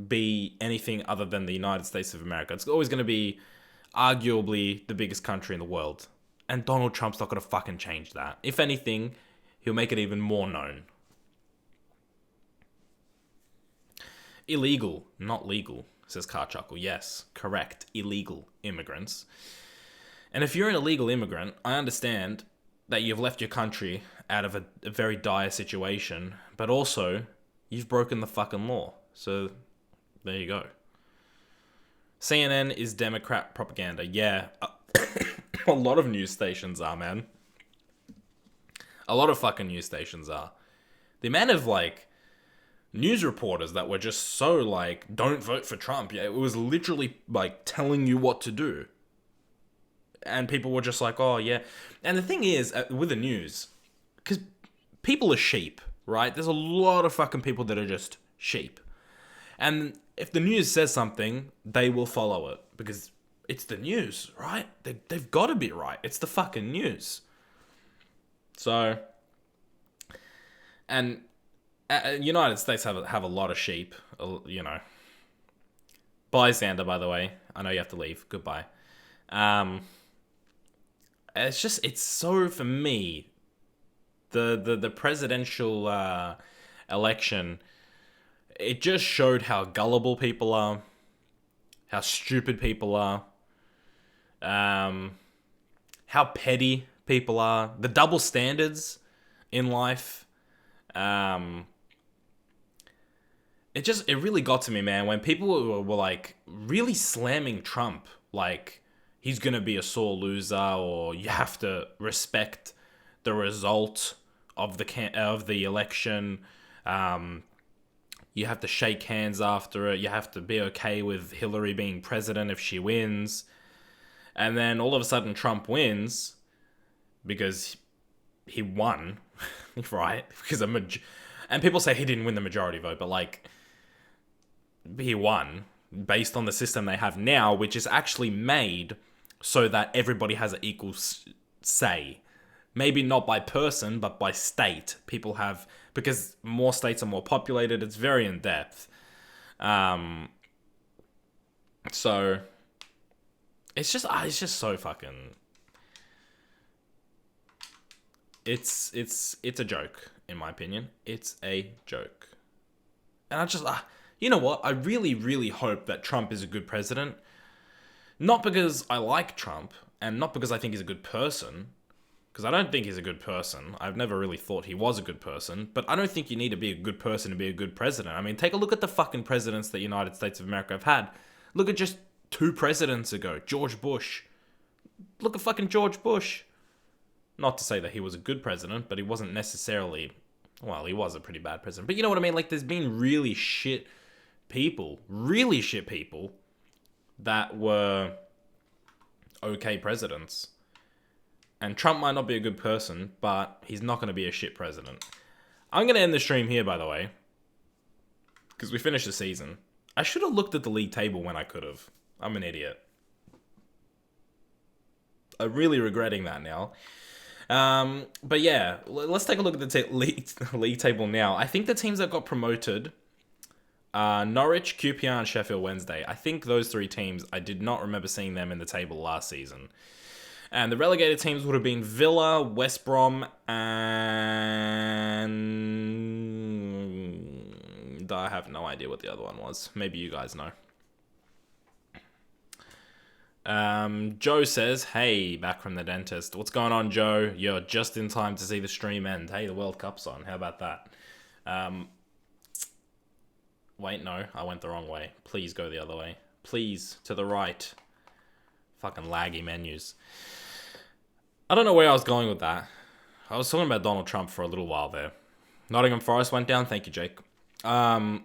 be anything other than the United States of America. It's always gonna be arguably the biggest country in the world. And Donald Trump's not gonna fucking change that. If anything, he'll make it even more known. Illegal, not legal, says Carchuckle. Yes, correct. Illegal immigrants. And if you're an illegal immigrant, I understand that you've left your country out of a very dire situation, but also you've broken the fucking law. So there you go. CNN is Democrat propaganda. Yeah, a lot of news stations are, man. A lot of fucking news stations are. The amount of, like, news reporters that were just so like, don't vote for Trump. Yeah, it was literally like telling you what to do. And people were just like, oh yeah. And the thing is, with the news, because people are sheep, right? There's a lot of fucking people that are just sheep. And if the news says something, they will follow it. Because it's the news, right? They've got to be right. It's the fucking news. So, and United States have a lot of sheep, you know. Bye, Xander, by the way. I know you have to leave. Goodbye. it's so, for me, the presidential election, it just showed how gullible people are, how stupid people are, how petty people are, the double standards in life. It really got to me, man, when people were like really slamming Trump, like he's gonna be a sore loser, or you have to respect the result of the election. You have to shake hands after it. You have to be okay with Hillary being president if she wins. And then all of a sudden Trump wins because he won, right? Because and people say he didn't win the majority vote, but like he won based on the system they have now, which is actually made so that everybody has an equal say. Maybe not by person, but by state. People have, because more states are more populated, it's very in depth. So it's just so fucking. It's a joke, in my opinion. It's a joke, and I just you know what? I really, really hope that Trump is a good president. Not because I like Trump, and not because I think he's a good person. Because I don't think he's a good person. I've never really thought he was a good person. But I don't think you need to be a good person to be a good president. I mean, take a look at the fucking presidents that United States of America have had. Look at just 2 presidents ago. George Bush. Look at fucking George Bush. Not to say that he was a good president, but he wasn't necessarily... Well, he was a pretty bad president. But you know what I mean? Like, there's been really shit people that were okay presidents. And Trump might not be a good person, but he's not going to be a shit president. I'm going to end the stream here, by the way, because we finished the season. I should have looked at the league table when I could have. I'm an idiot. I'm really regretting that now. But yeah, let's take a look at the league table now. I think the teams that got promoted are Norwich, QPR, and Sheffield Wednesday. I think those 3 teams, I did not remember seeing them in the table last season. And the relegated teams would have been Villa, West Brom, and I have no idea what the other one was. Maybe you guys know. Joe says, hey, back from the dentist. What's going on, Joe? You're just in time to see the stream end. Hey, the World Cup's on. How about that? Wait, no, I went the wrong way. Please go the other way. Please, to the right. Fucking laggy menus. I don't know where I was going with that. I was talking about Donald Trump for a little while there. Nottingham Forest went down. Thank you, Jake. Yeah, I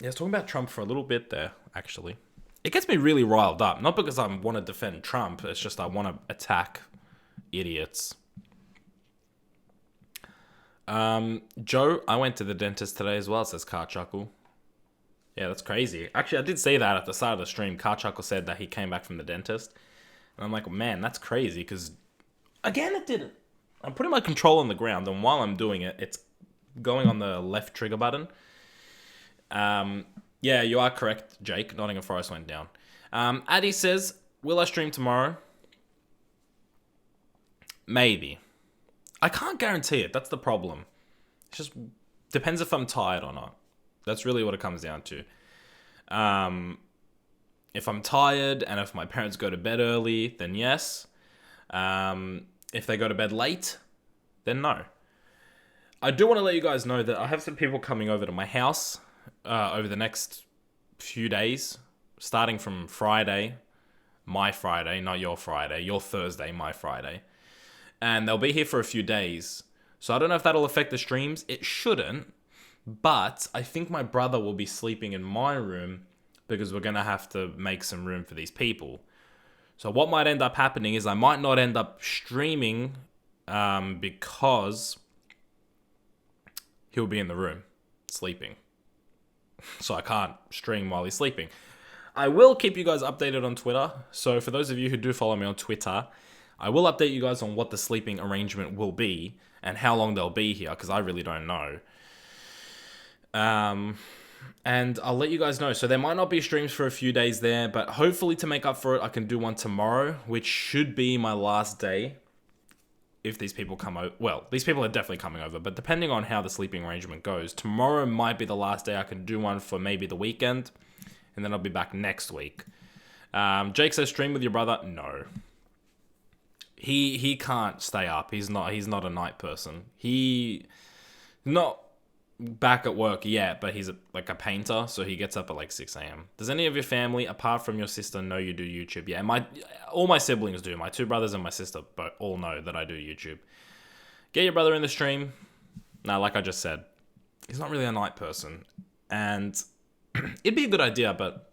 was talking about Trump for a little bit there, actually. It gets me really riled up. Not because I want to defend Trump. It's just I want to attack idiots. Joe, I went to the dentist today as well, says Car Chuckle. Yeah, that's crazy. Actually, I did say that at the start of the stream. Car Chuckle said that he came back from the dentist. And I'm like, man, that's crazy, because, again, it didn't. I'm putting my control on the ground, and while I'm doing it, it's going on the left trigger button. Yeah, you are correct, Jake. Nottingham Forest went down. Addy says, will I stream tomorrow? Maybe. I can't guarantee it. That's the problem. It just depends if I'm tired or not. That's really what it comes down to. If I'm tired and if my parents go to bed early, then yes. If they go to bed late, then no. I do want to let you guys know that I have some people coming over to my house over the next few days, starting from Friday, my Friday, not your Friday, your Thursday, my Friday. And they'll be here for a few days. So I don't know if that'll affect the streams. It shouldn't. But I think my brother will be sleeping in my room because we're going to have to make some room for these people. So what might end up happening is I might not end up streaming because he'll be in the room sleeping. So I can't stream while he's sleeping. I will keep you guys updated on Twitter. So for those of you who do follow me on Twitter, I will update you guys on what the sleeping arrangement will be and how long they'll be here, because I really don't know. And I'll let you guys know. So there might not be streams for a few days there, but hopefully to make up for it, I can do one tomorrow, which should be my last day if these people come over. Well, these people are definitely coming over, but depending on how the sleeping arrangement goes, tomorrow might be the last day I can do one for maybe the weekend, and then I'll be back next week. Jake says, stream with your brother. No. He can't stay up. He's not a night person. He not back at work yet, but he's like a painter, so he gets up at like 6 a.m. Does any of your family, apart from your sister, know you do YouTube? Yeah, all my siblings do. My 2 brothers and my sister but all know that I do YouTube. Get your brother in the stream. Now, like I just said, he's not really a night person, and it'd be a good idea, but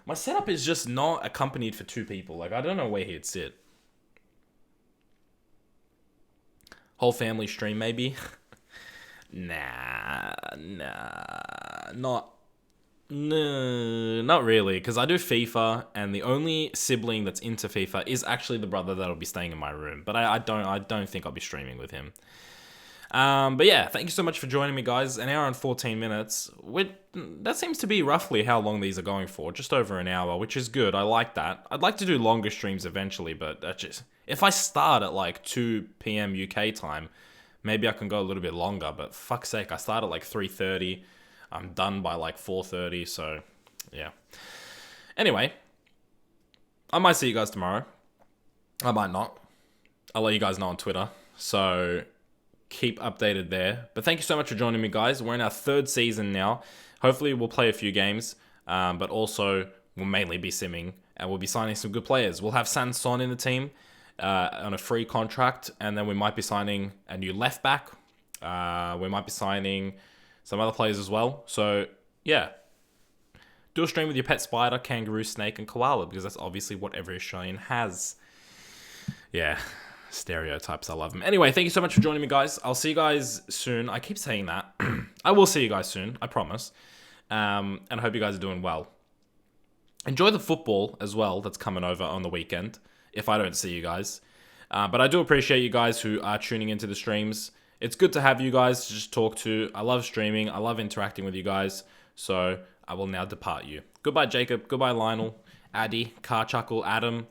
my setup is just not accompanied for 2 people. Like, I don't know where he'd sit. Whole family stream, maybe? Nah, not really, because I do FIFA, and the only sibling that's into FIFA is actually the brother that'll be staying in my room. But I don't think I'll be streaming with him. But yeah, thank you so much for joining me, guys. An hour and 14 minutes. That seems to be roughly how long these are going for, just over an hour, which is good. I like that. I'd like to do longer streams eventually, but that's just, if I start at like 2 p.m. UK time, maybe I can go a little bit longer, but fuck's sake, I start at like 3:30. I'm done by like 4:30, so yeah. Anyway, I might see you guys tomorrow. I might not. I'll let you guys know on Twitter, so keep updated there. But thank you so much for joining me, guys. We're in our 3rd season now. Hopefully we'll play a few games, but also we'll mainly be simming, and we'll be signing some good players. We'll have Sanson in the team on a free contract, and then we might be signing a new left back. We might be signing some other players as well. So yeah, do a stream with your pet spider, kangaroo, snake, and koala, because that's obviously what every Australian has. Yeah, stereotypes, I love them. Anyway, thank you so much for joining me, guys. I'll see you guys soon. I keep saying that. I will see you guys soon, I promise. And I hope you guys are doing well. Enjoy the football as well that's coming over on the weekend, if I don't see you guys. But I do appreciate you guys who are tuning into the streams. It's good to have you guys to just talk to. I love streaming. I love interacting with you guys. So I will now depart you. Goodbye, Jacob. Goodbye, Lionel. Addy, Carchuckle, Adam.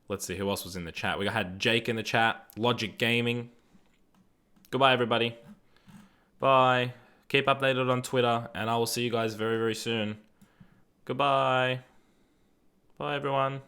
Let's see who else was in the chat. We had Jake in the chat. Logic Gaming. Goodbye, everybody. Bye. Keep updated on Twitter, and I will see you guys very, very soon. Goodbye. Bye, everyone.